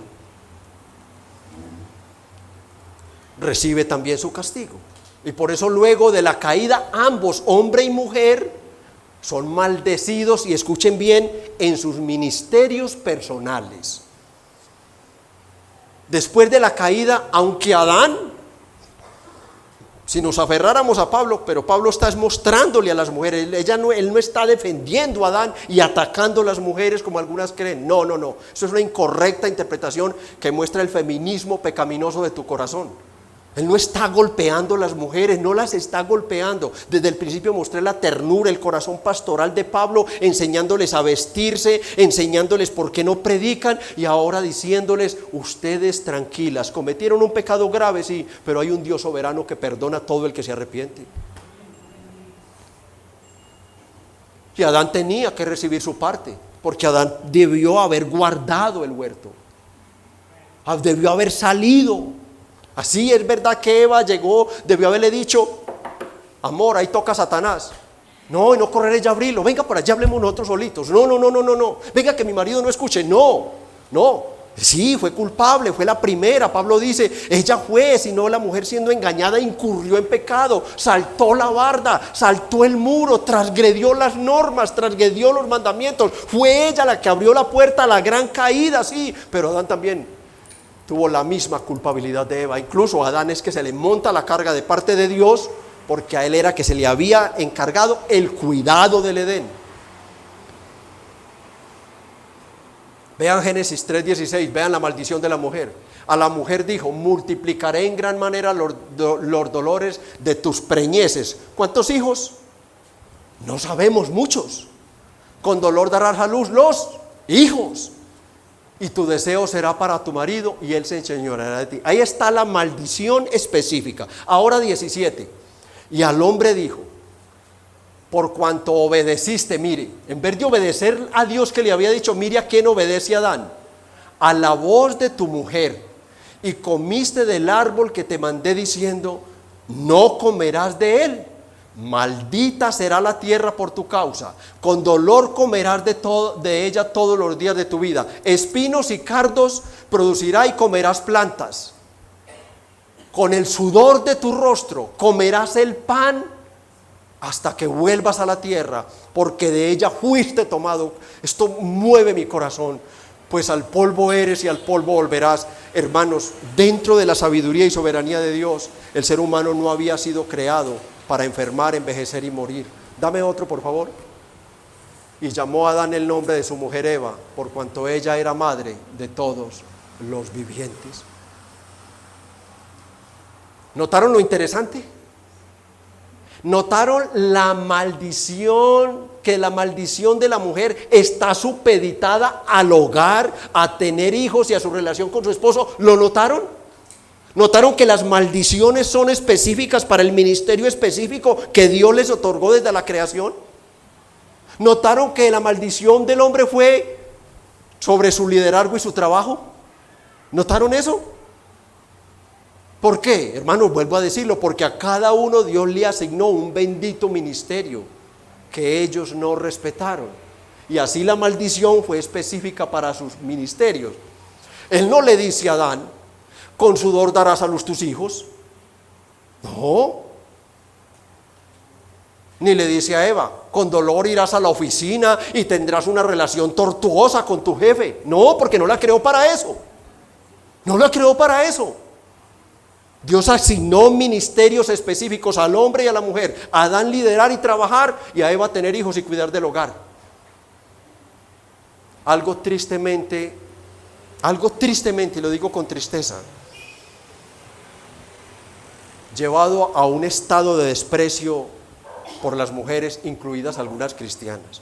recibe también su castigo. Y por eso luego de la caída, ambos, hombre y mujer, son maldecidos, y escuchen bien, en sus ministerios personales. Después de la caída, aunque Adán, si nos aferráramos a Pablo, pero Pablo está mostrándole a las mujeres, él no está defendiendo a Adán y atacando a las mujeres como algunas creen. No, eso es una incorrecta interpretación que muestra el feminismo pecaminoso de tu corazón. Él no está golpeando a las mujeres, no las está golpeando. Desde el principio mostré la ternura, el corazón pastoral de Pablo, enseñándoles a vestirse, enseñándoles por qué no predican, y ahora diciéndoles: ustedes tranquilas, cometieron un pecado grave, sí, pero hay un Dios soberano que perdona a todo el que se arrepiente. Y Adán tenía que recibir su parte, porque Adán debió haber guardado el huerto, debió haber salido. Así es verdad que Eva llegó, debió haberle dicho: amor, ahí toca Satanás. No, y no correr ella a abrirlo. Venga, por allá hablemos nosotros solitos. No. Venga, que mi marido no escuche. No. Sí, fue culpable, fue la primera. Pablo dice: ella fue, sino la mujer siendo engañada incurrió en pecado, saltó la barda, saltó el muro, transgredió las normas, transgredió los mandamientos. Fue ella la que abrió la puerta a la gran caída, sí, pero Adán también tuvo la misma culpabilidad de Eva. Incluso a Adán es que se le monta la carga de parte de Dios, porque a él era que se le había encargado el cuidado del Edén. Vean Génesis 3:16, vean la maldición de la mujer. A la mujer dijo: multiplicaré en gran manera los dolores de tus preñeces. ¿Cuántos hijos? No sabemos, muchos. Con dolor darás a luz los hijos. Y tu deseo será para tu marido y él se enseñoreará de ti. Ahí está la maldición específica. Ahora 17. Y al hombre dijo: por cuanto obedeciste, mire, en vez de obedecer a Dios que le había dicho, mire a quién obedece Adán, a la voz de tu mujer, y comiste del árbol que te mandé diciendo: no comerás de él, maldita será la tierra por tu causa, con dolor comerás de ella todos los días de tu vida, espinos y cardos producirá y comerás plantas, con el sudor de tu rostro comerás el pan hasta que vuelvas a la tierra, porque de ella fuiste tomado. Esto mueve mi corazón, pues al polvo eres y al polvo volverás. Hermanos, dentro de la sabiduría y soberanía de Dios, el ser humano no había sido creado para enfermar, envejecer y morir. Dame otro, por favor. Y llamó a Adán el nombre de su mujer Eva, por cuanto ella era madre de todos los vivientes. ¿Notaron lo interesante? ¿Notaron la maldición? Que la maldición de la mujer está supeditada al hogar, a tener hijos y a su relación con su esposo. ¿Lo notaron? ¿Notaron que las maldiciones son específicas para el ministerio específico que Dios les otorgó desde la creación? ¿Notaron que la maldición del hombre fue sobre su liderazgo y su trabajo? ¿Notaron eso? ¿Por qué? Hermanos, vuelvo a decirlo, porque a cada uno Dios le asignó un bendito ministerio que ellos no respetaron. Y así la maldición fue específica para sus ministerios. Él no le dice a Adán: con sudor darás a luz tus hijos. No. Ni le dice a Eva: con dolor irás a la oficina y tendrás una relación tortuosa con tu jefe. No, porque no la creó para eso. No la creó para eso. Dios asignó ministerios específicos al hombre y a la mujer: a Adán liderar y trabajar, y a Eva tener hijos y cuidar del hogar. Algo tristemente, y lo digo con tristeza, llevado a un estado de desprecio por las mujeres, incluidas algunas cristianas.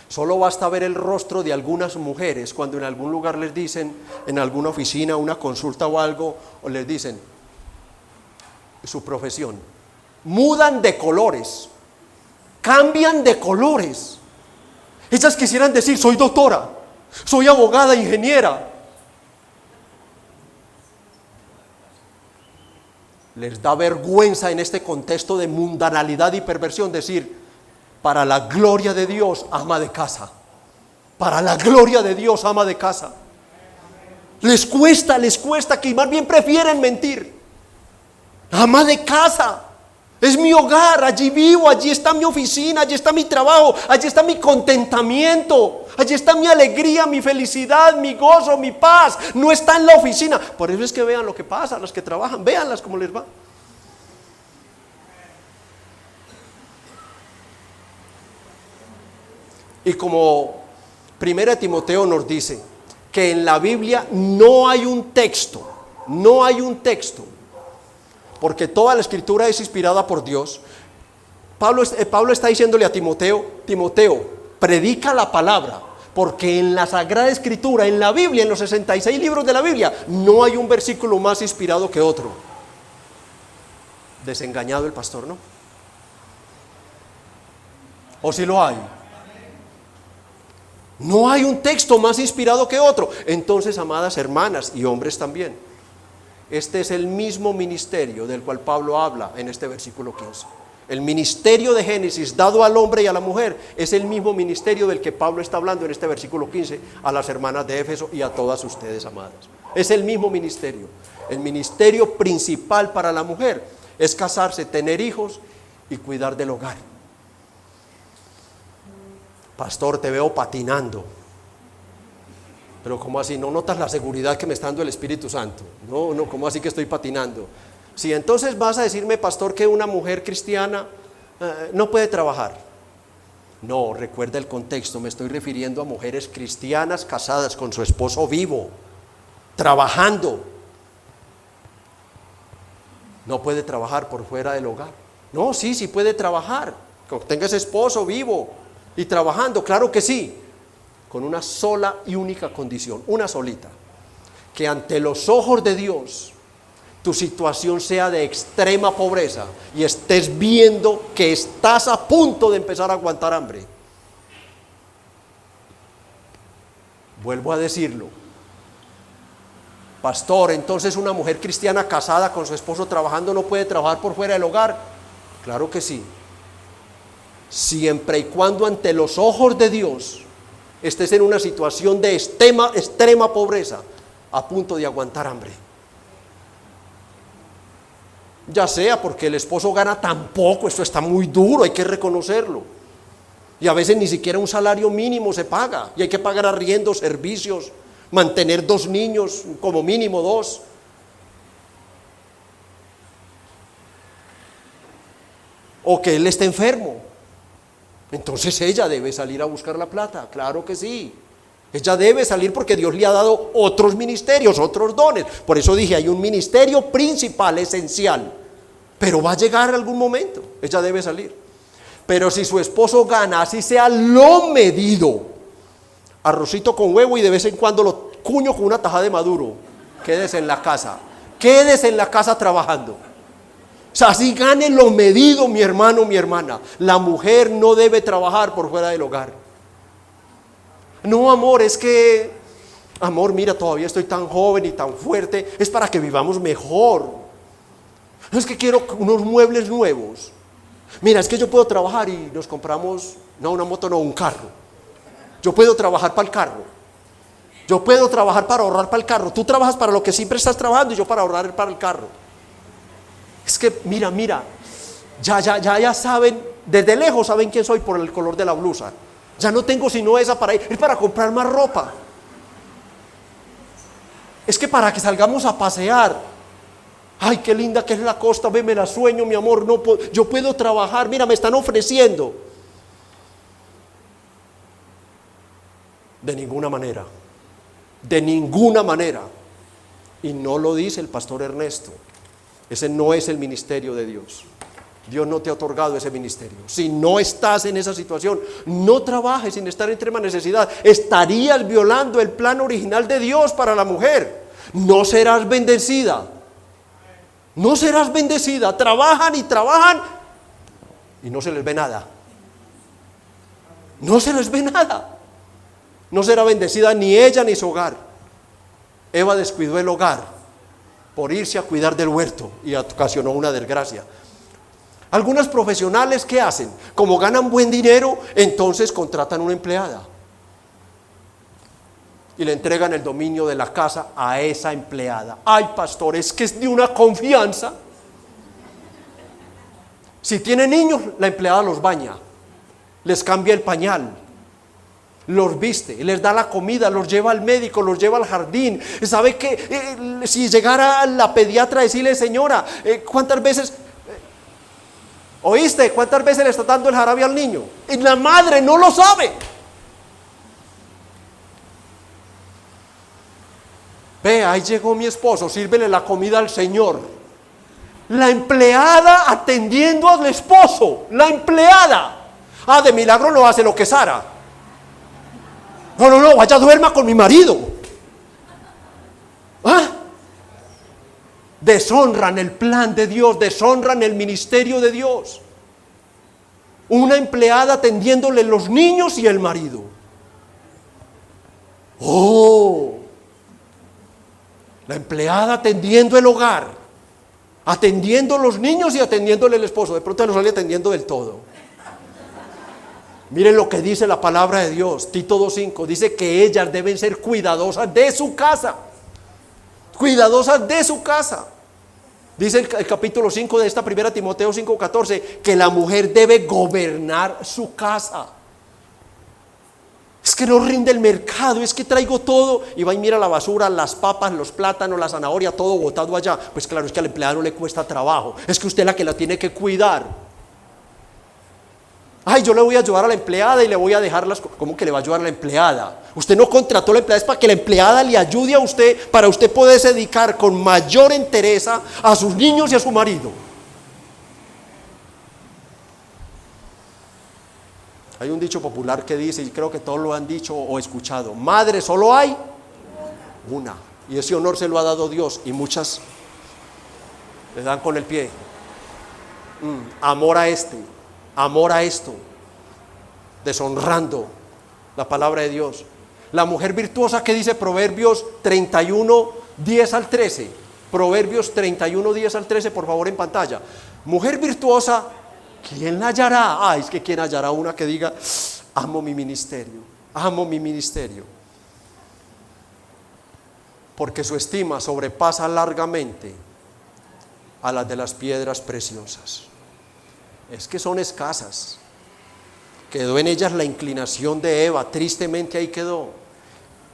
Solo basta ver el rostro de algunas mujeres cuando en algún lugar les dicen, en alguna oficina, una consulta o algo, o les dicen su profesión, mudan de colores, cambian de colores. Ellas quisieran decir: soy doctora, soy abogada, ingeniera. Les da vergüenza en este contexto de mundanalidad y perversión decir: para la gloria de Dios, ama de casa. Para la gloria de Dios, ama de casa. Les cuesta, que más bien prefieren mentir. Ama de casa, es mi hogar, allí vivo, allí está mi oficina, allí está mi trabajo, allí está mi contentamiento, allí está mi alegría, mi felicidad, mi gozo, mi paz. No está en la oficina. Por eso es que vean lo que pasa, las que trabajan, véanlas cómo les va. Y como 1 Timoteo nos dice que en la Biblia no hay un texto, porque toda la escritura es inspirada por Dios. Pablo está diciéndole a Timoteo: predica la palabra, porque en la Sagrada Escritura, en la Biblia, en los 66 libros de la Biblia, no hay un versículo más inspirado que otro. Desengañado el pastor, ¿no? ¿O si lo hay? No hay un texto más inspirado que otro. Entonces, amadas hermanas y hombres también, este es el mismo ministerio del cual Pablo habla en este versículo 15. El ministerio de Génesis dado al hombre y a la mujer es el mismo ministerio del que Pablo está hablando en este versículo 15 a las hermanas de Éfeso y a todas ustedes, amadas. Es el mismo ministerio. El ministerio principal para la mujer es casarse, tener hijos y cuidar del hogar. Pastor, te veo patinando. Pero ¿cómo así? ¿No notas la seguridad que me está dando el Espíritu Santo? No, ¿cómo así que estoy patinando? Si entonces vas a decirme, pastor, que una mujer cristiana no puede trabajar. No, recuerda el contexto, me estoy refiriendo a mujeres cristianas casadas con su esposo vivo, trabajando. No puede trabajar por fuera del hogar. No, sí puede trabajar, que tenga ese esposo vivo y trabajando, claro que sí, con una sola y única condición, una solita, que ante los ojos de Dios tu situación sea de extrema pobreza y estés viendo que estás a punto de empezar a aguantar hambre. Vuelvo a decirlo, pastor, entonces una mujer cristiana casada con su esposo trabajando no puede trabajar por fuera del hogar. Claro que sí, siempre y cuando ante los ojos de Dios estés en una situación de extrema pobreza, a punto de aguantar hambre. Ya sea porque el esposo gana tan poco, esto está muy duro, hay que reconocerlo. Y a veces ni siquiera un salario mínimo se paga, y hay que pagar arriendos, servicios, mantener 2 niños, como mínimo 2. O que él esté enfermo. Entonces ella debe salir a buscar la plata, claro que sí. Ella debe salir porque Dios le ha dado otros ministerios, otros dones. Por eso dije, hay un ministerio principal, esencial. Pero va a llegar algún momento, ella debe salir. Pero si su esposo gana, así sea lo medido, arrocito con huevo y de vez en cuando lo cuño con una tajada de maduro, quédese en la casa trabajando. O sea, así gane lo medido, mi hermano, mi hermana. La mujer no debe trabajar por fuera del hogar. No, amor, es que, amor, mira, todavía estoy tan joven y tan fuerte, es para que vivamos mejor. No, es que quiero unos muebles nuevos. Mira, es que yo puedo trabajar y nos compramos, no una moto, no, un carro. Yo puedo trabajar para el carro. Yo puedo trabajar para ahorrar para el carro. Tú trabajas para lo que siempre estás trabajando y yo para ahorrar para el carro. Es que, mira, ya saben, desde lejos saben quién soy por el color de la blusa. Ya no tengo sino esa para ir, es para comprar más ropa. Es que para que salgamos a pasear. Ay, qué linda que es la costa, ve, me la sueño, mi amor, no yo puedo trabajar, mira, me están ofreciendo. De ninguna manera. Y no lo dice el pastor Ernesto. Ese no es el ministerio de Dios. Dios no te ha otorgado ese ministerio. Si no estás en esa situación, no trabajes sin estar en extrema necesidad. Estarías violando el plan original de Dios para la mujer. No serás bendecida. No serás bendecida. Trabajan y no se les ve nada. No se les ve nada. No será bendecida ni ella ni su hogar. Eva descuidó el hogar por irse a cuidar del huerto y ocasionó una desgracia. Algunas profesionales, ¿qué hacen? Como ganan buen dinero, entonces contratan una empleada y le entregan el dominio de la casa a esa empleada. Ay, pastor, es que es de una confianza. Si tiene niños, la empleada los baña, les cambia el pañal, los viste, les da la comida, los lleva al médico, los lleva al jardín. ¿Sabe qué? Si llegara la pediatra a decirle, señora, ¿cuántas veces... ¿Oíste? ¿Cuántas veces le está dando el jarabe al niño? Y la madre no lo sabe. Ve, ahí llegó mi esposo, sírvele la comida al Señor. La empleada atendiendo al esposo. La empleada. Ah, de milagro no hace lo que Sara. No, vaya, duerma con mi marido. ¿Ah? Deshonran el plan de Dios, deshonran el ministerio de Dios. Una empleada atendiéndole los niños y el marido. Oh, la empleada atendiendo el hogar, atendiendo los niños y atendiéndole el esposo. De pronto no sale atendiendo del todo. Miren lo que dice la palabra de Dios, Tito 2:5, dice que ellas deben ser cuidadosas de su casa. Cuidadosas de su casa. Dice el capítulo 5 de esta primera Timoteo 5:14 que la mujer debe gobernar su casa. Es que no rinde el mercado, es que traigo todo y va y mira la basura, las papas, los plátanos, la zanahoria, todo botado allá. Pues claro, es que al empleado no le cuesta trabajo, es que usted es la que la tiene que cuidar. Ay, yo le voy a ayudar a la empleada y le voy a dejar las cosas. ¿Cómo que le va a ayudar a la empleada? Usted no contrató a la empleada, es para que la empleada le ayude a usted, para usted poderse dedicar con mayor entereza a sus niños y a su marido. Hay un dicho popular que dice, y creo que todos lo han dicho o escuchado: madre solo hay una. Y ese honor se lo ha dado Dios, y muchas le dan con el pie. Amor a amor a esto, deshonrando la palabra de Dios. La mujer virtuosa, que dice Proverbios 31, 10 al 13. Proverbios 31, 10 al 13, por favor, en pantalla. Mujer virtuosa, ¿quién la hallará? Es que ¿quién hallará una que diga: amo mi ministerio, amo mi ministerio? Porque su estima sobrepasa largamente a las de las piedras preciosas. Es que son escasas. Quedó en ellas la inclinación de Eva, tristemente ahí quedó.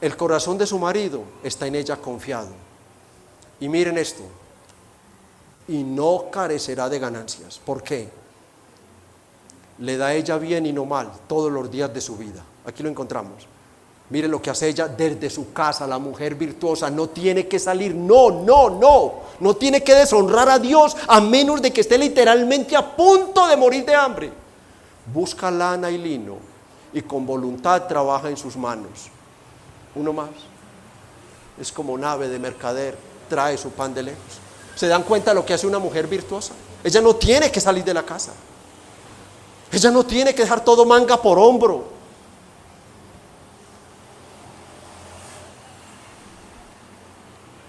El corazón de su marido está en ella confiado. Y miren esto: y no carecerá de ganancias. ¿Por qué? Le da ella bien y no mal todos los días de su vida. Aquí lo encontramos. Miren lo que hace ella desde su casa. La mujer virtuosa no tiene que salir, no tiene que deshonrar a Dios, a menos de que esté literalmente a punto de morir de hambre. Busca lana y lino y con voluntad trabaja en sus manos. Uno más. Es como nave de mercader, trae su pan de lejos. ¿Se dan cuenta de lo que hace una mujer virtuosa? Ella no tiene que salir de la casa. Ella no tiene que dejar todo manga por hombro.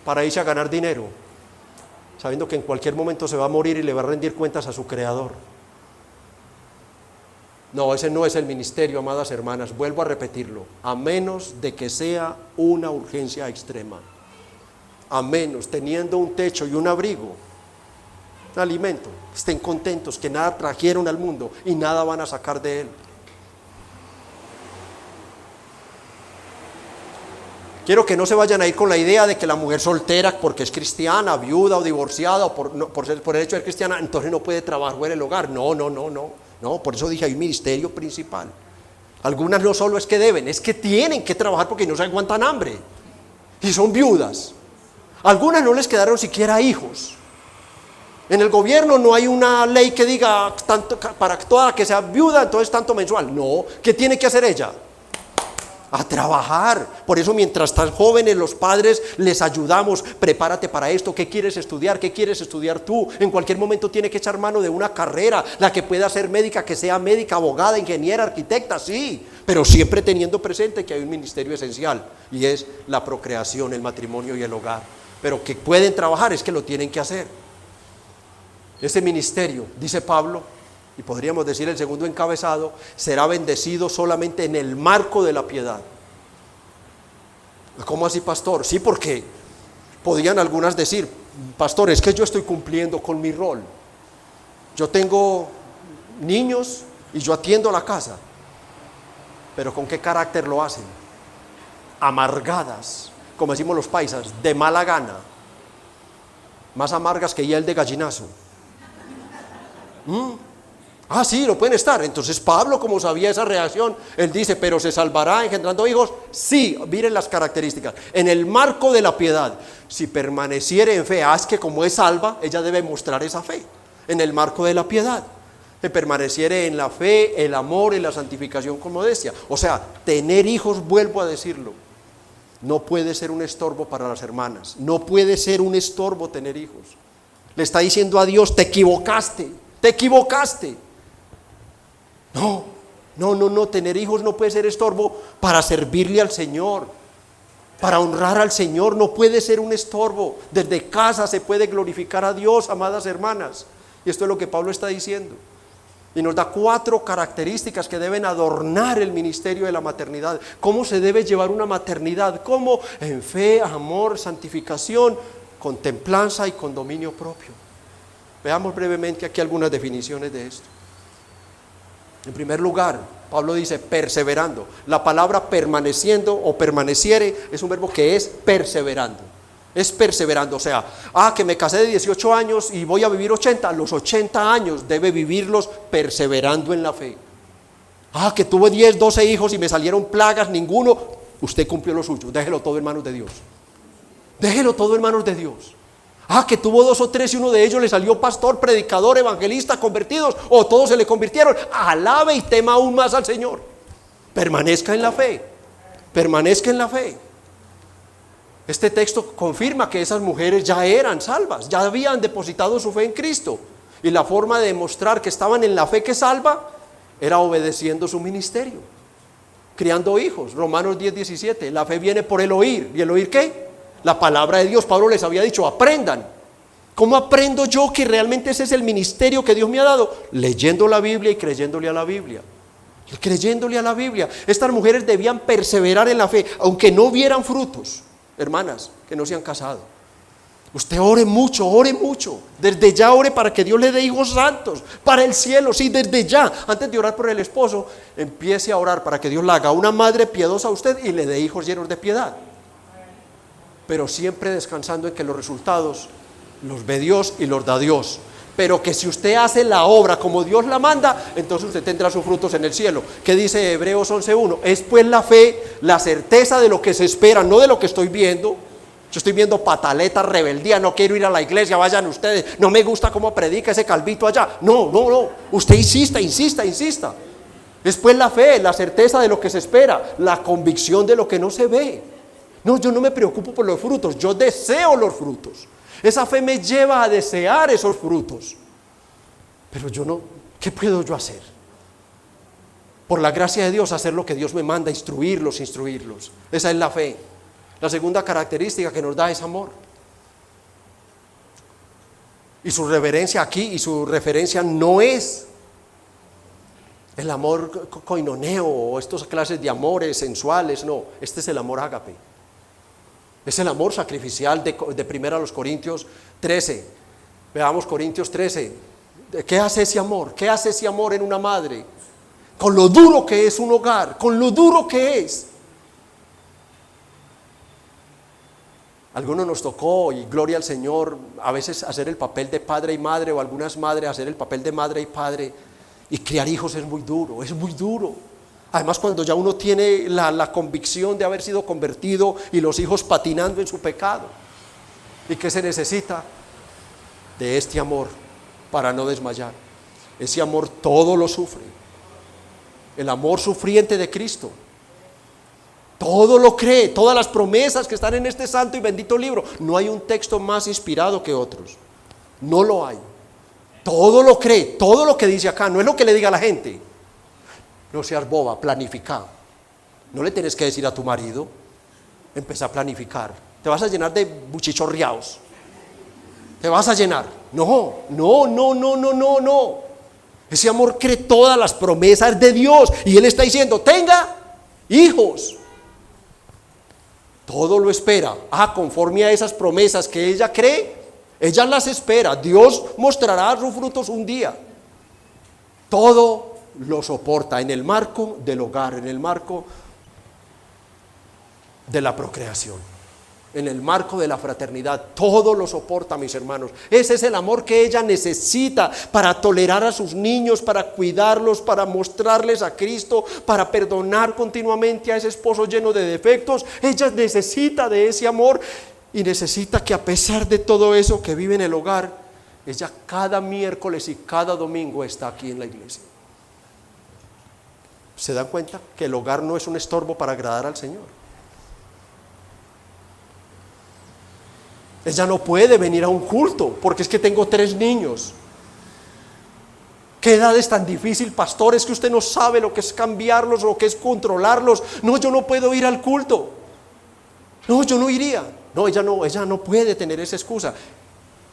Para irse a ganar dinero, sabiendo que en cualquier momento se va a morir y le va a rendir cuentas a su creador. No, ese no es el ministerio, amadas hermanas. Vuelvo a repetirlo: a menos de que sea una urgencia extrema, a menos, teniendo un techo y un abrigo, un alimento, estén contentos, que nada trajeron al mundo y nada van a sacar de él. Quiero que no se vayan a ir con la idea de que la mujer soltera, porque es cristiana, viuda o divorciada, o por el hecho de ser cristiana, entonces no puede trabajar en el hogar. No, por eso dije, hay un ministerio principal. Algunas no solo es que deben, es que tienen que trabajar porque no se aguantan hambre. Y son viudas. Algunas no les quedaron siquiera hijos. En el gobierno no hay una ley que diga tanto, para toda que sea viuda, entonces tanto mensual. No, ¿qué tiene que hacer ella? A trabajar. Por eso, mientras están jóvenes, los padres les ayudamos: prepárate para esto, ¿qué quieres estudiar? ¿Qué quieres estudiar tú? En cualquier momento tiene que echar mano de una carrera, la que pueda ser médica, que sea médica, abogada, ingeniera, arquitecta, sí, pero siempre teniendo presente que hay un ministerio esencial, y es la procreación, el matrimonio y el hogar. Pero que pueden trabajar, es que lo tienen que hacer. Ese ministerio, dice Pablo, y podríamos decir el segundo encabezado, será bendecido solamente en el marco de la piedad. ¿Cómo así, pastor? Sí, porque podían algunas decir: pastor, es que yo estoy cumpliendo con mi rol. Yo tengo niños y yo atiendo la casa. Pero ¿con qué carácter lo hacen? Amargadas, como decimos los paisas, de mala gana. Más amargas que hiel de gallinazo. Sí, lo pueden estar. Entonces Pablo, como sabía esa reacción, él dice: pero se salvará engendrando hijos. Sí, miren las características. En el marco de la piedad, si permaneciere en fe. Es que como es salva, ella debe mostrar esa fe. En el marco de la piedad, que permaneciere en la fe, el amor y la santificación con modestia. O sea, tener hijos, vuelvo a decirlo, no puede ser un estorbo para las hermanas. No puede ser un estorbo tener hijos. Le está diciendo a Dios: te equivocaste. No, tener hijos no puede ser estorbo para servirle al Señor, para honrar al Señor. No puede ser un estorbo. Desde casa se puede glorificar a Dios, amadas hermanas. Y esto es lo que Pablo está diciendo. Y nos da 4 características que deben adornar el ministerio de la maternidad. ¿Cómo se debe llevar una maternidad? ¿Cómo? En fe, amor, santificación, con templanza y con dominio propio. Veamos brevemente aquí algunas definiciones de esto. En primer lugar, Pablo dice perseverando. La palabra permaneciendo o permaneciere es un verbo que es perseverando. Es perseverando, o sea, que me casé de 18 años y voy a vivir 80. Los 80 años debe vivirlos perseverando en la fe. Que tuve 10, 12 hijos y me salieron plagas, ninguno. Usted cumplió lo suyo, déjelo todo en manos de Dios. Déjelo todo en manos de Dios. Que tuvo 2 o 3 y uno de ellos le salió pastor, predicador, evangelista, convertidos, o todos se le convirtieron. Alabe y tema aún más al Señor. Permanezca en la fe. Permanezca en la fe. Este texto confirma que esas mujeres ya eran salvas, ya habían depositado su fe en Cristo. Y la forma de demostrar que estaban en la fe que salva era obedeciendo su ministerio, criando hijos. Romanos 10:17, la fe viene por el oír. ¿Y el oír qué? La palabra de Dios. Pablo les había dicho, aprendan. ¿Cómo aprendo yo que realmente ese es el ministerio que Dios me ha dado? Leyendo la Biblia y creyéndole a la Biblia. Creyéndole a la Biblia. Estas mujeres debían perseverar en la fe, aunque no vieran frutos. Hermanas que no se han casado, usted ore mucho, desde ya ore para que Dios le dé hijos santos para el cielo. Sí, desde ya, antes de orar por el esposo, empiece a orar para que Dios la haga una madre piadosa a usted y le dé hijos llenos de piedad, pero siempre descansando en que los resultados los ve Dios y los da Dios. Pero que si usted hace la obra como Dios la manda, entonces usted tendrá sus frutos en el cielo. ¿Qué dice Hebreos 11:1? Es pues la fe, la certeza de lo que se espera, no de lo que estoy viendo. Yo estoy viendo pataleta, rebeldía, no quiero ir a la iglesia, vayan ustedes, no me gusta cómo predica ese calvito allá. No, usted insista. Es pues la fe, la certeza de lo que se espera, la convicción de lo que no se ve. No, yo no me preocupo por los frutos, yo deseo los frutos. Esa fe me lleva a desear esos frutos. Pero yo no, ¿qué puedo yo hacer? Por la gracia de Dios, hacer lo que Dios me manda, instruirlos. Esa es la fe. La segunda característica que nos da es amor. Y su reverencia aquí y su referencia no es el amor coinoneo o estas clases de amores sensuales, no. Este es el amor ágape. Es el amor sacrificial de 1 Corintios 13. Veamos Corintios 13. ¿Qué hace ese amor? ¿Qué hace ese amor en una madre? Con lo duro que es un hogar, con lo duro que es. Algunos nos tocó, y gloria al Señor, a veces hacer el papel de padre y madre, o algunas madres hacer el papel de madre y padre. Y criar hijos es muy duro, Además, cuando ya uno tiene la convicción de haber sido convertido y los hijos patinando en su pecado. ¿Y qué se necesita? De este amor para no desmayar. Ese amor todo lo sufre. El amor sufriente de Cristo. Todo lo cree, todas las promesas que están en este santo y bendito libro. No hay un texto más inspirado que otros. No lo hay. Todo lo cree, todo lo que dice acá. No es lo que le diga a la gente. No seas boba, planifica. No le tienes que decir a tu marido, empieza a planificar. Te vas a llenar de buchichorreados. Te vas a llenar. No. Ese amor cree todas las promesas de Dios. Y Él está diciendo, tenga hijos. Todo lo espera. Conforme a esas promesas que ella cree, ella las espera. Dios mostrará sus frutos un día. Todo lo soporta en el marco del hogar, en el marco de la procreación, en el marco de la fraternidad. Todo lo soporta, mis hermanos. Ese es el amor que ella necesita para tolerar a sus niños, para cuidarlos, para mostrarles a Cristo, para perdonar continuamente a ese esposo lleno de defectos. Ella necesita de ese amor y necesita que, a pesar de todo eso que vive en el hogar, ella cada miércoles y cada domingo está aquí en la iglesia. ¿Se dan cuenta que el hogar no es un estorbo para agradar al Señor? Ella no puede venir a un culto porque es que tengo 3 niños. ¿Qué edad es tan difícil, pastor? Es que usted no sabe lo que es cambiarlos, lo que es controlarlos. No, yo no puedo ir al culto. No, yo no iría. No, ella no puede tener esa excusa.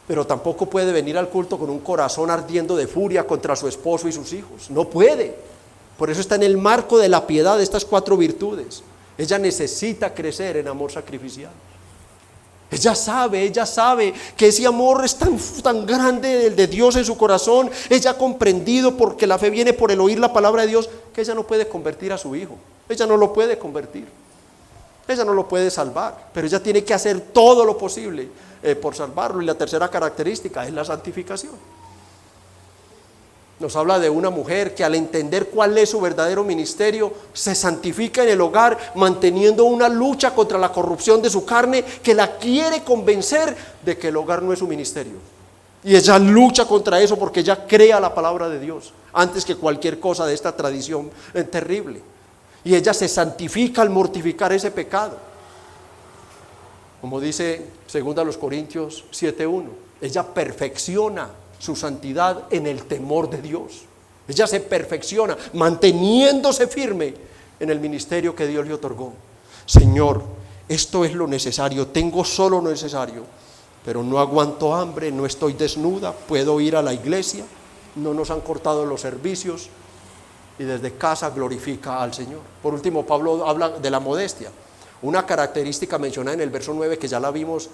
Pero tampoco puede venir al culto con un corazón ardiendo de furia contra su esposo y sus hijos. No puede. Por eso está en el marco de la piedad de estas 4 virtudes. Ella necesita crecer en amor sacrificial. Ella sabe que ese amor es tan grande, el de Dios en su corazón. Ella ha comprendido, porque la fe viene por el oír la palabra de Dios, que ella no puede convertir a su hijo. Ella no lo puede convertir. Ella no lo puede salvar, pero ella tiene que hacer todo lo posible por salvarlo. Y la tercera característica es la santificación. Nos habla de una mujer que al entender cuál es su verdadero ministerio, se santifica en el hogar, manteniendo una lucha contra la corrupción de su carne, que la quiere convencer de que el hogar no es su ministerio. Y ella lucha contra eso porque ella crea la palabra de Dios, antes que cualquier cosa de esta tradición terrible. Y ella se santifica al mortificar ese pecado. Como dice 2 Corintios 7:1, ella perfecciona su santidad en el temor de Dios. Ella se perfecciona manteniéndose firme en el ministerio que Dios le otorgó. Señor, esto es lo necesario, tengo solo lo necesario, pero no aguanto hambre, no estoy desnuda, puedo ir a la iglesia, no nos han cortado los servicios, y desde casa glorifica al Señor. Por último, Pablo habla de la modestia, una característica mencionada en el verso 9 que ya la vimos,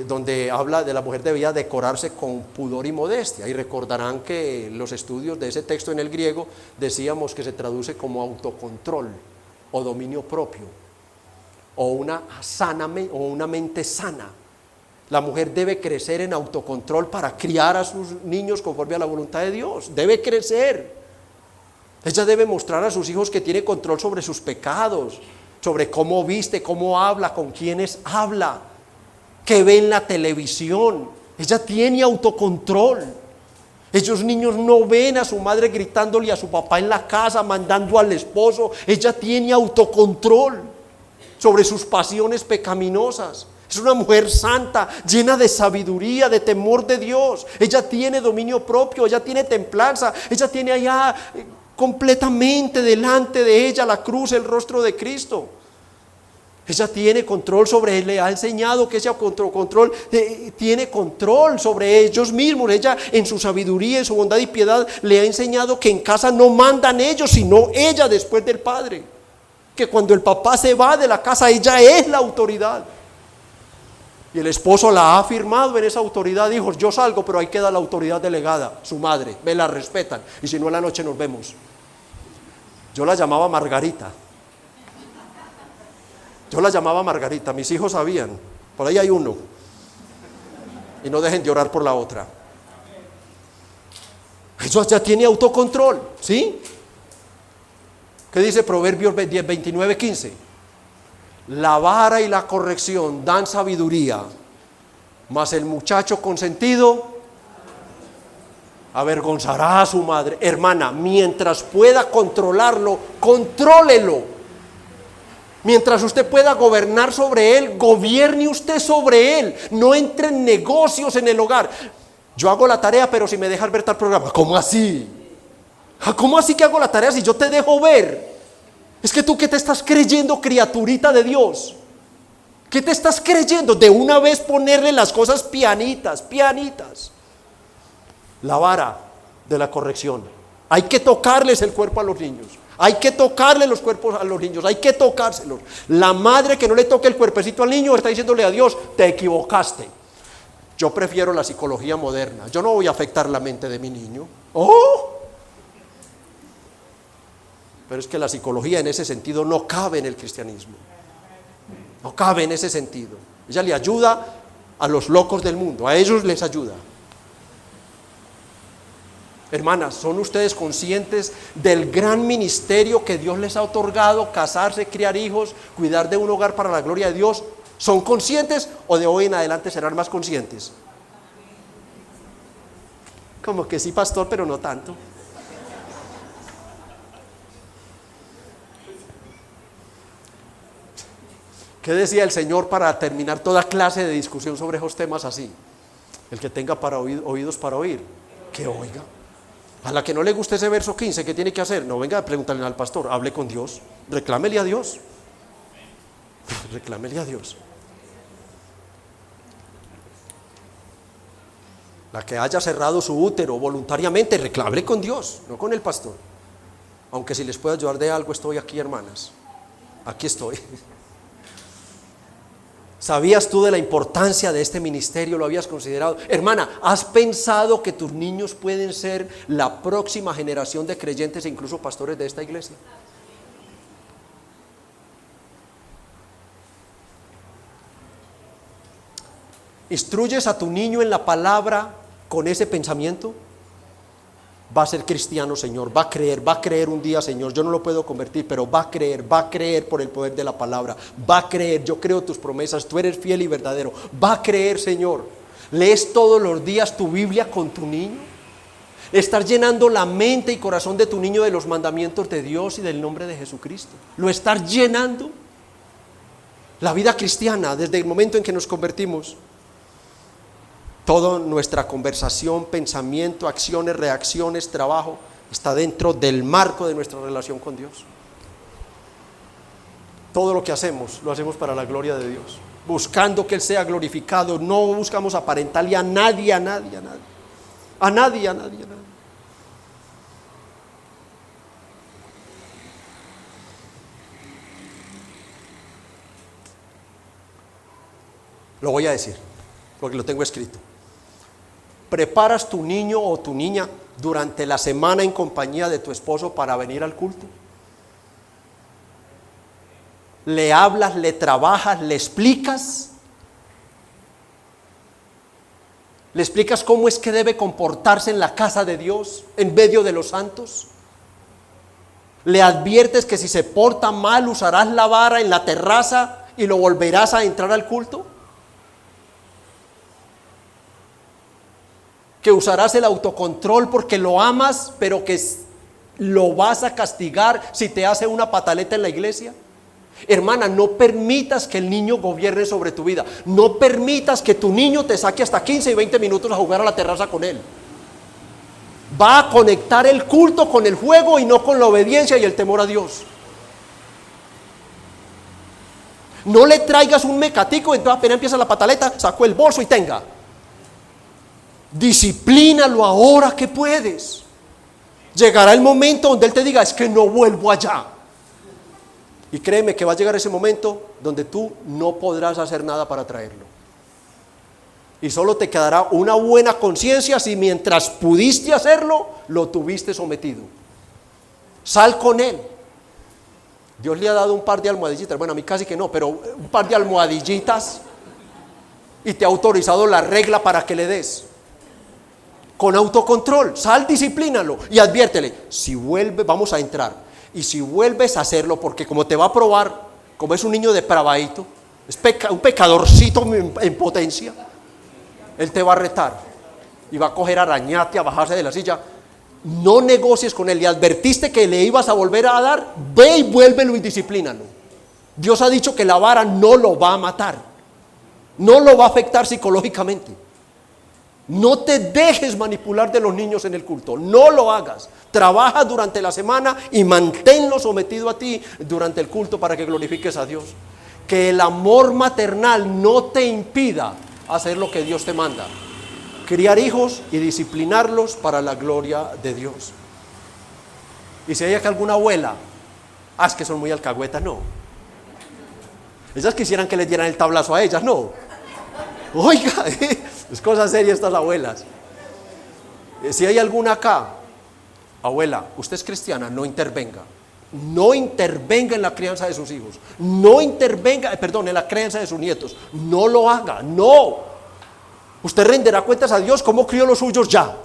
donde habla de la mujer debía decorarse con pudor y modestia. Y recordarán que los estudios de ese texto en el griego decíamos que se traduce como autocontrol o dominio propio o una mente sana. La mujer debe crecer en autocontrol para criar a sus niños conforme a la voluntad de Dios. Debe crecer. Ella debe mostrar a sus hijos que tiene control sobre sus pecados, sobre cómo viste, cómo habla, con quiénes habla, que ve en la televisión. Ella tiene autocontrol. Esos niños no ven a su madre gritándole a su papá en la casa, mandando al esposo. Ella tiene autocontrol sobre sus pasiones pecaminosas. Es una mujer santa, llena de sabiduría, de temor de Dios. Ella tiene dominio propio, ella tiene templanza, ella tiene allá completamente delante de ella la cruz, el rostro de Cristo. Ella tiene control sobre él, le ha enseñado que ese tiene control sobre ellos mismos. Ella en su sabiduría, en su bondad y piedad le ha enseñado que en casa no mandan ellos, sino ella después del padre. Que cuando el papá se va de la casa, ella es la autoridad. Y el esposo la ha afirmado en esa autoridad. Dijo, yo salgo, pero ahí queda la autoridad delegada, su madre, me la respetan. Y si no, en la noche nos vemos. Yo la llamaba Margarita. Mis hijos sabían, por ahí hay uno. Y no dejen de orar por la otra. Eso ya tiene autocontrol, ¿sí? ¿Qué dice Proverbios 29:15? La vara y la corrección dan sabiduría, mas el muchacho consentido avergonzará a su madre. Hermana, mientras pueda controlarlo, contrólelo. Mientras usted pueda gobernar sobre él, gobierne usted sobre él. No entre en negocios en el hogar. Yo hago la tarea, pero si me dejas ver tal programa. ¿Cómo así? ¿Cómo así que hago la tarea si yo te dejo ver? Es que tú, ¿qué te estás creyendo, criaturita de Dios? ¿Qué te estás creyendo? De una vez ponerle las cosas pianitas. La vara de la corrección. Hay que tocarles el cuerpo a los niños. Hay que tocarle los cuerpos a los niños, hay que tocárselos. La madre que no le toque el cuerpecito al niño está diciéndole a Dios, te equivocaste. Yo prefiero la psicología moderna. Yo no voy a afectar la mente de mi niño. Pero es que la psicología en ese sentido no cabe en el cristianismo. No cabe en ese sentido. Ella le ayuda a los locos del mundo, a ellos les ayuda. Hermanas, ¿son ustedes conscientes del gran ministerio que Dios les ha otorgado? Casarse, criar hijos, cuidar de un hogar para la gloria de Dios. ¿Son conscientes o de hoy en adelante serán más conscientes? Como que sí, pastor, pero no tanto. ¿Qué decía el Señor para terminar toda clase de discusión sobre esos temas así? El que tenga oídos para oír, que oiga. A la que no le guste ese verso 15, ¿qué tiene que hacer? No venga a preguntarle al pastor, hable con Dios, reclámele a Dios. Reclámele a Dios. La que haya cerrado su útero voluntariamente, reclámele con Dios, no con el pastor. Aunque si les puedo ayudar de algo, estoy aquí, hermanas. Aquí estoy. ¿Sabías tú de la importancia de este ministerio? ¿Lo habías considerado? Hermana, ¿has pensado que tus niños pueden ser la próxima generación de creyentes e incluso pastores de esta iglesia? ¿Instruyes a tu niño en la palabra con ese pensamiento? va a ser cristiano, Señor, va a creer un día, Señor. Yo no lo puedo convertir, pero va a creer por el poder de la palabra, va a creer. Yo creo tus promesas, tú eres fiel y verdadero, va a creer, Señor. ¿Lees todos los días tu Biblia con tu niño? ¿Estás llenando la mente y corazón de tu niño de los mandamientos de Dios y del nombre de Jesucristo? ¿Lo estás llenando? La vida cristiana, desde el momento en que nos convertimos, toda nuestra conversación, pensamiento, acciones, reacciones, trabajo, está dentro del marco de nuestra relación con Dios. Todo lo que hacemos, lo hacemos para la gloria de Dios, buscando que Él sea glorificado. No buscamos aparentarle a nadie. Lo voy a decir, porque lo tengo escrito. ¿Preparas tu niño o tu niña durante la semana en compañía de tu esposo para venir al culto? ¿Le hablas, le trabajas, le explicas? ¿Le explicas cómo es que debe comportarse en la casa de Dios, en medio de los santos? ¿Le adviertes que si se porta mal usarás la vara en la terraza y lo volverás a entrar al culto? ¿Que usarás el autocontrol porque lo amas, pero que lo vas a castigar si te hace una pataleta en la iglesia? Hermana, no permitas que el niño gobierne sobre tu vida. No permitas que tu niño te saque hasta 15 y 20 minutos a jugar a la terraza con él. Va a conectar el culto con el juego y no con la obediencia y el temor a Dios. No le traigas un mecatico, entonces apenas empieza la pataleta, sacó el bolso y tenga. Disciplínalo ahora que puedes. Llegará el momento donde él te diga, es que no vuelvo allá. Y créeme que va a llegar ese momento donde tú no podrás hacer nada para traerlo. Y solo te quedará una buena conciencia si mientras pudiste hacerlo, lo tuviste sometido. Sal con él. Dios le ha dado un par de almohadillitas, bueno, a mí casi que no, pero un par de almohadillitas, y te ha autorizado la regla para que le des. Con autocontrol, sal, disciplínalo y adviértele, si vuelve, vamos a entrar, y si vuelves a hacerlo, porque como te va a probar, como es un niño depravadito, es un pecadorcito en potencia, él te va a retar y va a coger a arañarte, a bajarse de la silla. No negocies con él. Le advertiste que le ibas a volver a dar, ve y vuélvelo y disciplínalo. Dios ha dicho que la vara no lo va a matar, no lo va a afectar psicológicamente. No te dejes manipular de los niños en el culto, no lo hagas. Trabaja durante la semana y manténlo sometido a ti durante el culto para que glorifiques a Dios. Que el amor maternal no te impida hacer lo que Dios te manda: criar hijos y disciplinarlos para la gloria de Dios. Y si hay acá alguna abuela, es que son muy alcahuetas, no. Ellas quisieran que les dieran el tablazo a ellas, no. Oiga, es cosa seria estas abuelas. Si hay alguna acá, abuela, usted es cristiana, no intervenga. No intervenga en la crianza de sus hijos. No intervenga, en la crianza de sus nietos. No lo haga, no. Usted rendirá cuentas a Dios cómo crió los suyos ya.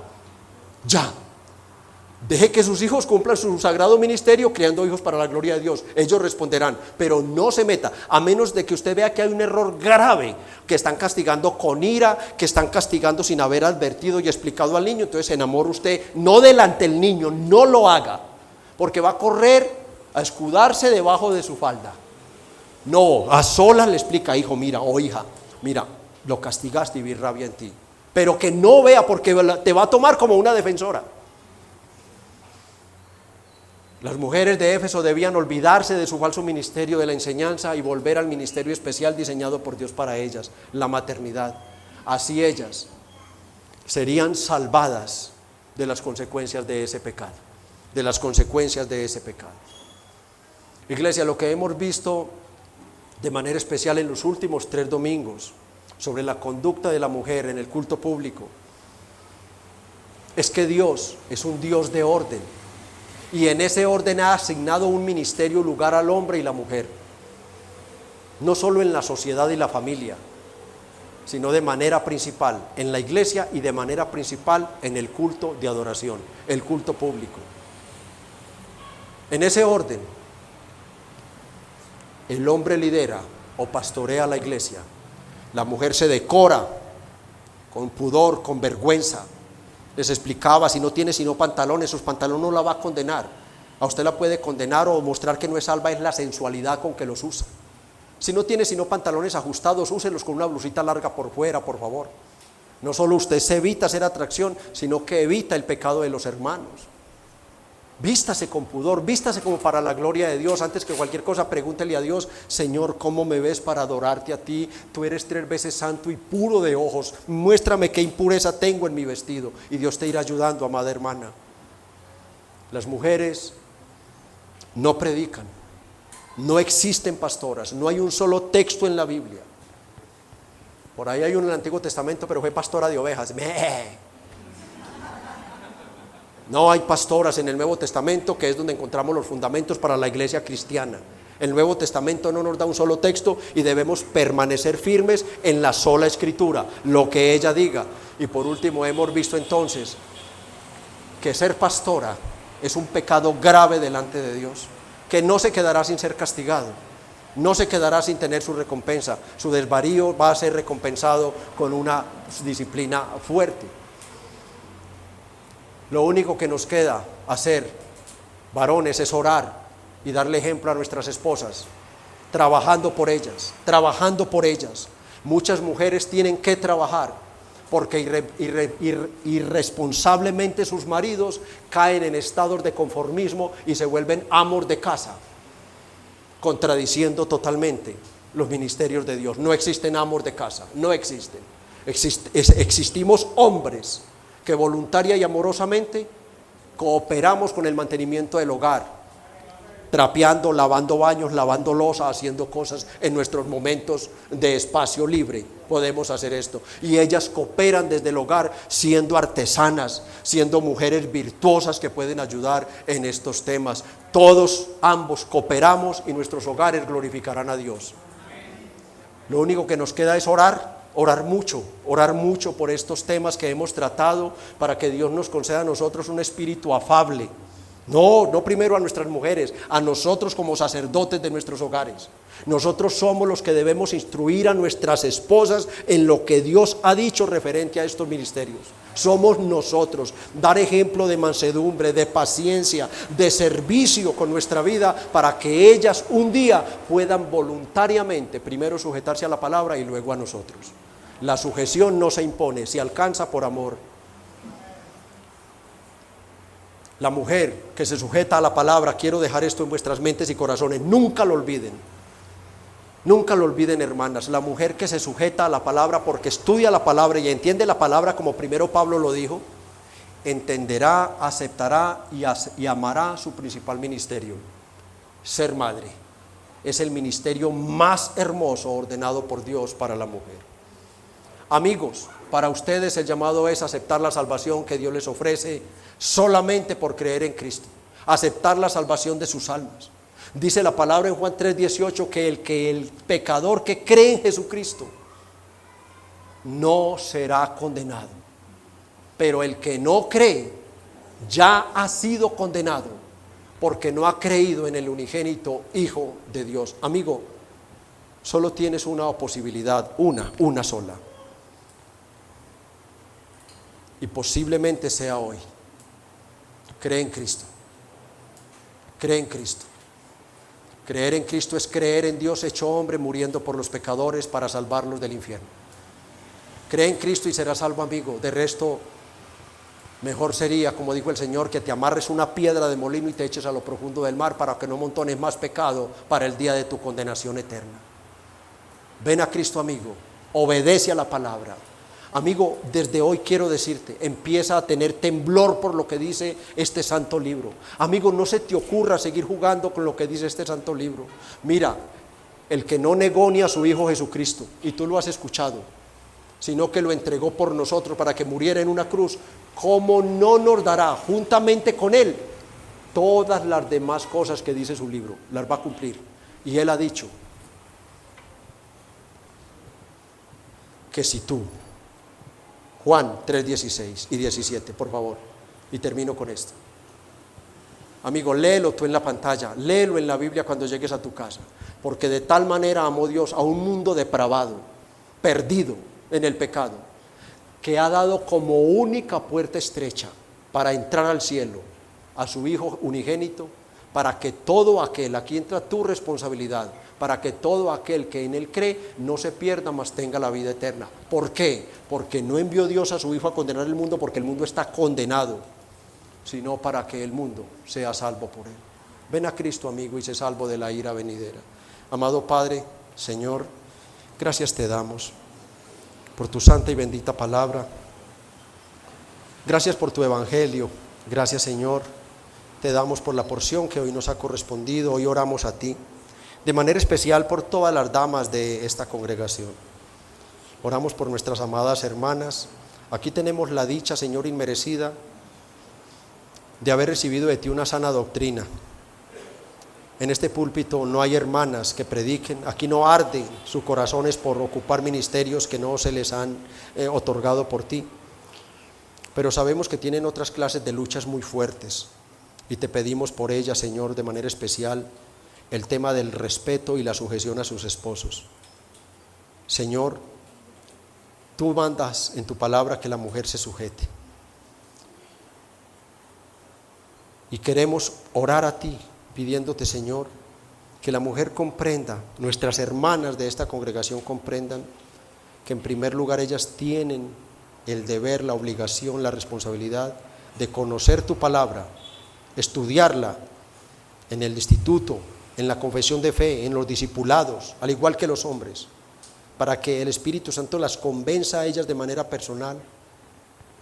Deje que sus hijos cumplan su sagrado ministerio criando hijos para la gloria de Dios. Ellos responderán, pero no se meta, a menos de que usted vea que hay un error grave, que están castigando con ira, que están castigando sin haber advertido y explicado al niño. Entonces se enamora usted, no delante del niño, no lo haga, porque va a correr a escudarse debajo de su falda. No, a solas le explica, hijo, mira, o hija, mira, lo castigaste y vi rabia en ti. Pero que no vea, porque te va a tomar como una defensora. Las mujeres de Éfeso debían olvidarse de su falso ministerio de la enseñanza y volver al ministerio especial diseñado por Dios para ellas, la maternidad. Así ellas serían salvadas de las consecuencias de ese pecado, Iglesia, lo que hemos visto de manera especial en los últimos 3 domingos sobre la conducta de la mujer en el culto público es que Dios es un Dios de orden. Y en ese orden ha asignado un ministerio, lugar al hombre y la mujer. No solo en la sociedad y la familia, sino de manera principal en la iglesia y de manera principal en el culto de adoración, el culto público. En ese orden, el hombre lidera o pastorea la iglesia, la mujer se decora con pudor, con vergüenza. Les explicaba, si no tiene sino pantalones, sus pantalones no la va a condenar. A usted la puede condenar o mostrar que no es salva, es la sensualidad con que los usa. Si no tiene sino pantalones ajustados, úselos con una blusita larga por fuera, por favor. No solo usted se evita hacer atracción, sino que evita el pecado de los hermanos. Vístase con pudor, vístase como para la gloria de Dios. Antes que cualquier cosa, pregúntele a Dios: Señor, ¿cómo me ves para adorarte a ti? Tú eres 3 veces santo y puro de ojos. Muéstrame qué impureza tengo en mi vestido. Y Dios te irá ayudando, amada hermana. Las mujeres no predican, no existen pastoras, no hay un solo texto en la Biblia. Por ahí hay uno en el Antiguo Testamento, pero fue pastora de ovejas. No hay pastoras en el Nuevo Testamento, que es donde encontramos los fundamentos para la iglesia cristiana. El Nuevo Testamento no nos da un solo texto y debemos permanecer firmes en la sola escritura, lo que ella diga. Y por último, hemos visto entonces que ser pastora es un pecado grave delante de Dios, que no se quedará sin ser castigado, no se quedará sin tener su recompensa. Su desvarío va a ser recompensado con una disciplina fuerte. Lo único que nos queda hacer, varones, es orar y darle ejemplo a nuestras esposas, trabajando por ellas, trabajando por ellas. Muchas mujeres tienen que trabajar porque irresponsablemente sus maridos caen en estados de conformismo y se vuelven amos de casa, contradiciendo totalmente los ministerios de Dios. No existen amos de casa, no existen. Existimos hombres que voluntaria y amorosamente cooperamos con el mantenimiento del hogar, trapeando, lavando baños, lavando loza, haciendo cosas en nuestros momentos de espacio libre. Podemos hacer esto. Y ellas cooperan desde el hogar, siendo artesanas, siendo mujeres virtuosas que pueden ayudar en estos temas. Todos, ambos cooperamos y nuestros hogares glorificarán a Dios. Lo único que nos queda es orar mucho por estos temas que hemos tratado, para que Dios nos conceda a nosotros un espíritu afable. No primero a nuestras mujeres, a nosotros como sacerdotes de nuestros hogares. Nosotros somos los que debemos instruir a nuestras esposas en lo que Dios ha dicho referente a estos ministerios. Somos nosotros, dar ejemplo de mansedumbre, de paciencia, de servicio con nuestra vida, para que ellas un día puedan voluntariamente primero sujetarse a la palabra y luego a nosotros. La sujeción no se impone, se alcanza por amor. La mujer que se sujeta a la palabra, quiero dejar esto en vuestras mentes y corazones, nunca lo olviden. Nunca lo olviden, hermanas. La mujer que se sujeta a la palabra porque estudia la palabra y entiende la palabra como primero Pablo lo dijo, entenderá, aceptará y amará su principal ministerio: ser madre. Es el ministerio más hermoso ordenado por Dios para la mujer. Amigos, para ustedes el llamado es aceptar la salvación que Dios les ofrece solamente por creer en Cristo, aceptar la salvación de sus almas. Dice la palabra en Juan 3:18 que el pecador que cree en Jesucristo no será condenado, pero el que no cree ya ha sido condenado, porque no ha creído en el unigénito Hijo de Dios. Amigo, solo tienes una posibilidad, una sola, y posiblemente sea hoy. Cree en Cristo. Cree en Cristo. Creer en Cristo es creer en Dios hecho hombre, muriendo por los pecadores para salvarlos del infierno. Cree en Cristo y serás salvo, amigo. De resto, mejor sería, como dijo el Señor, que te amarres una piedra de molino y te eches a lo profundo del mar, para que no montones más pecado para el día de tu condenación eterna. Ven a Cristo, amigo. Obedece a la palabra. Amigo, desde hoy quiero decirte, empieza a tener temblor por lo que dice este santo libro. Amigo, no se te ocurra seguir jugando con lo que dice este santo libro. Mira, el que no negó ni a su Hijo Jesucristo, y tú lo has escuchado, sino que lo entregó por nosotros para que muriera en una cruz, ¿cómo no nos dará juntamente con Él todas las demás cosas que dice su libro? Las va a cumplir. Y Él ha dicho: que si tú. Juan 3:16 y 17, por favor. Y termino con esto. Amigo, léelo tú en la pantalla, léelo en la Biblia cuando llegues a tu casa. Porque de tal manera amó Dios a un mundo depravado, perdido en el pecado, que ha dado como única puerta estrecha para entrar al cielo a su Hijo unigénito, para que todo aquel, aquí entra tu responsabilidad, para que todo aquel que en Él cree no se pierda, mas tenga la vida eterna. ¿Por qué? Porque no envió Dios a su Hijo a condenar el mundo, porque el mundo está condenado, sino para que el mundo sea salvo por Él. Ven a Cristo, amigo, y sé salvo de la ira venidera. Amado Padre, Señor, gracias te damos por tu santa y bendita palabra. Gracias por tu evangelio. Gracias, Señor, te damos por la porción que hoy nos ha correspondido. Hoy oramos a ti, de manera especial por todas las damas de esta congregación. Oramos por nuestras amadas hermanas. Aquí tenemos la dicha, Señor, inmerecida de haber recibido de ti una sana doctrina. En este púlpito no hay hermanas que prediquen, aquí no arden sus corazones por ocupar ministerios que no se les han otorgado por ti, pero sabemos que tienen otras clases de luchas muy fuertes y te pedimos por ellas, Señor, de manera especial el tema del respeto y la sujeción a sus esposos. Señor, tú mandas en tu palabra que la mujer se sujete y queremos orar a ti pidiéndote, Señor, que la mujer comprenda, nuestras hermanas de esta congregación comprendan que en primer lugar ellas tienen el deber, la obligación, la responsabilidad de conocer tu palabra, estudiarla en el instituto, en la confesión de fe, en los discipulados, al igual que los hombres, para que el Espíritu Santo las convenza a ellas de manera personal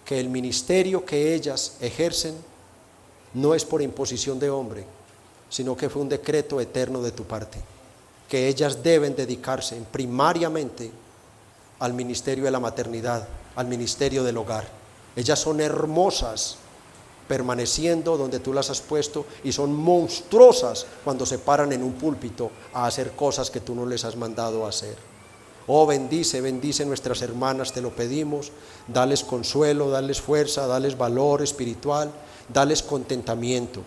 que el ministerio que ellas ejercen no es por imposición de hombre, sino que fue un decreto eterno de tu parte, que ellas deben dedicarse primariamente al ministerio de la maternidad, al ministerio del hogar. Ellas son hermosas permaneciendo donde tú las has puesto y son monstruosas cuando se paran en un púlpito a hacer cosas que tú no les has mandado a hacer. Oh, bendice nuestras hermanas, te lo pedimos, dales consuelo, dales fuerza, dales valor espiritual, dales contentamiento,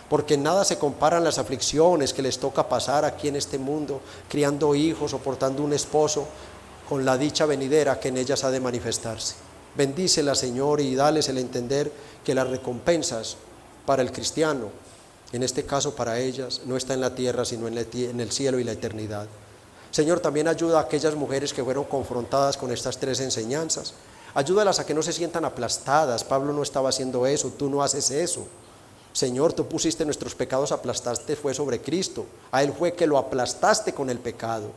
porque nada se comparan las aflicciones que les toca pasar aquí en este mundo, criando hijos, soportando un esposo, con la dicha venidera que en ellas ha de manifestarse. Bendícelas, Señor, y dales el entender que las recompensas para el cristiano, en este caso para ellas, no está en la tierra, sino en el cielo y la eternidad. Señor, también ayuda a aquellas mujeres que fueron confrontadas con estas tres enseñanzas. Ayúdalas a que no se sientan aplastadas. Pablo no estaba haciendo eso, tú no haces eso. Señor, tú pusiste nuestros pecados, aplastaste, fue sobre Cristo. A Él fue que lo aplastaste con el pecado.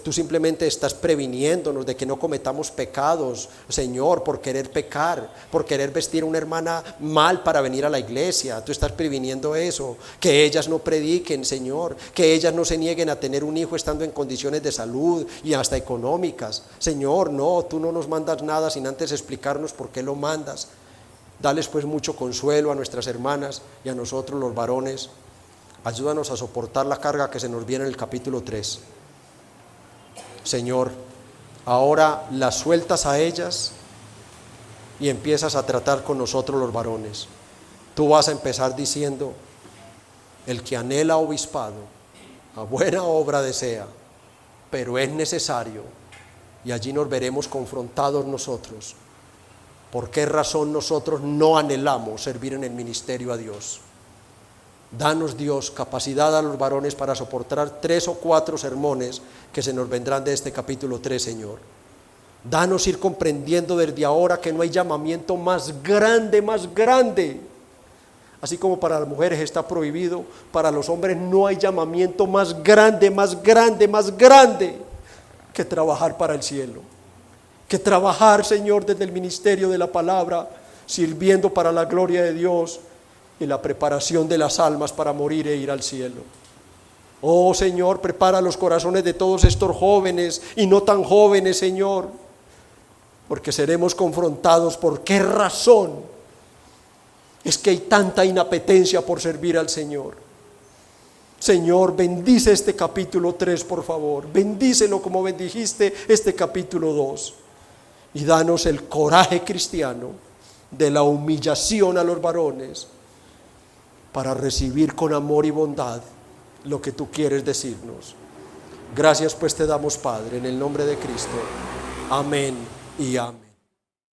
Tú simplemente estás previniéndonos de que no cometamos pecados, Señor, por querer pecar, por querer vestir a una hermana mal para venir a la iglesia. Tú estás previniendo eso, que ellas no prediquen, Señor, que ellas no se nieguen a tener un hijo estando en condiciones de salud y hasta económicas. Señor, no, tú no nos mandas nada sin antes explicarnos por qué lo mandas. Dales pues mucho consuelo a nuestras hermanas y a nosotros los varones. Ayúdanos a soportar la carga que se nos viene en el capítulo 3. Señor, ahora las sueltas a ellas y empiezas a tratar con nosotros los varones. Tú vas a empezar diciendo: el que anhela obispado, a buena obra desea, pero es necesario, y allí nos veremos confrontados nosotros. ¿Por qué razón nosotros no anhelamos servir en el ministerio a Dios? Danos, Dios, capacidad a los varones para soportar 3 o 4 sermones que se nos vendrán de este capítulo 3, Señor. Danos ir comprendiendo desde ahora que no hay llamamiento más grande. Así como para las mujeres está prohibido, para los hombres no hay llamamiento más grande que trabajar para el cielo. Que trabajar, Señor, desde el ministerio de la palabra, sirviendo para la gloria de Dios y la preparación de las almas para morir e ir al cielo. Oh, Señor, prepara los corazones de todos estos jóvenes y no tan jóvenes, Señor, porque seremos confrontados. ¿Por qué razón es que hay tanta inapetencia por servir al Señor? Señor, bendice este capítulo 3, por favor. Bendícelo como bendijiste este capítulo 2. Y danos el coraje cristiano de la humillación a los varones para recibir con amor y bondad lo que tú quieres decirnos. Gracias pues te damos, Padre, en el nombre de Cristo. Amén y amén.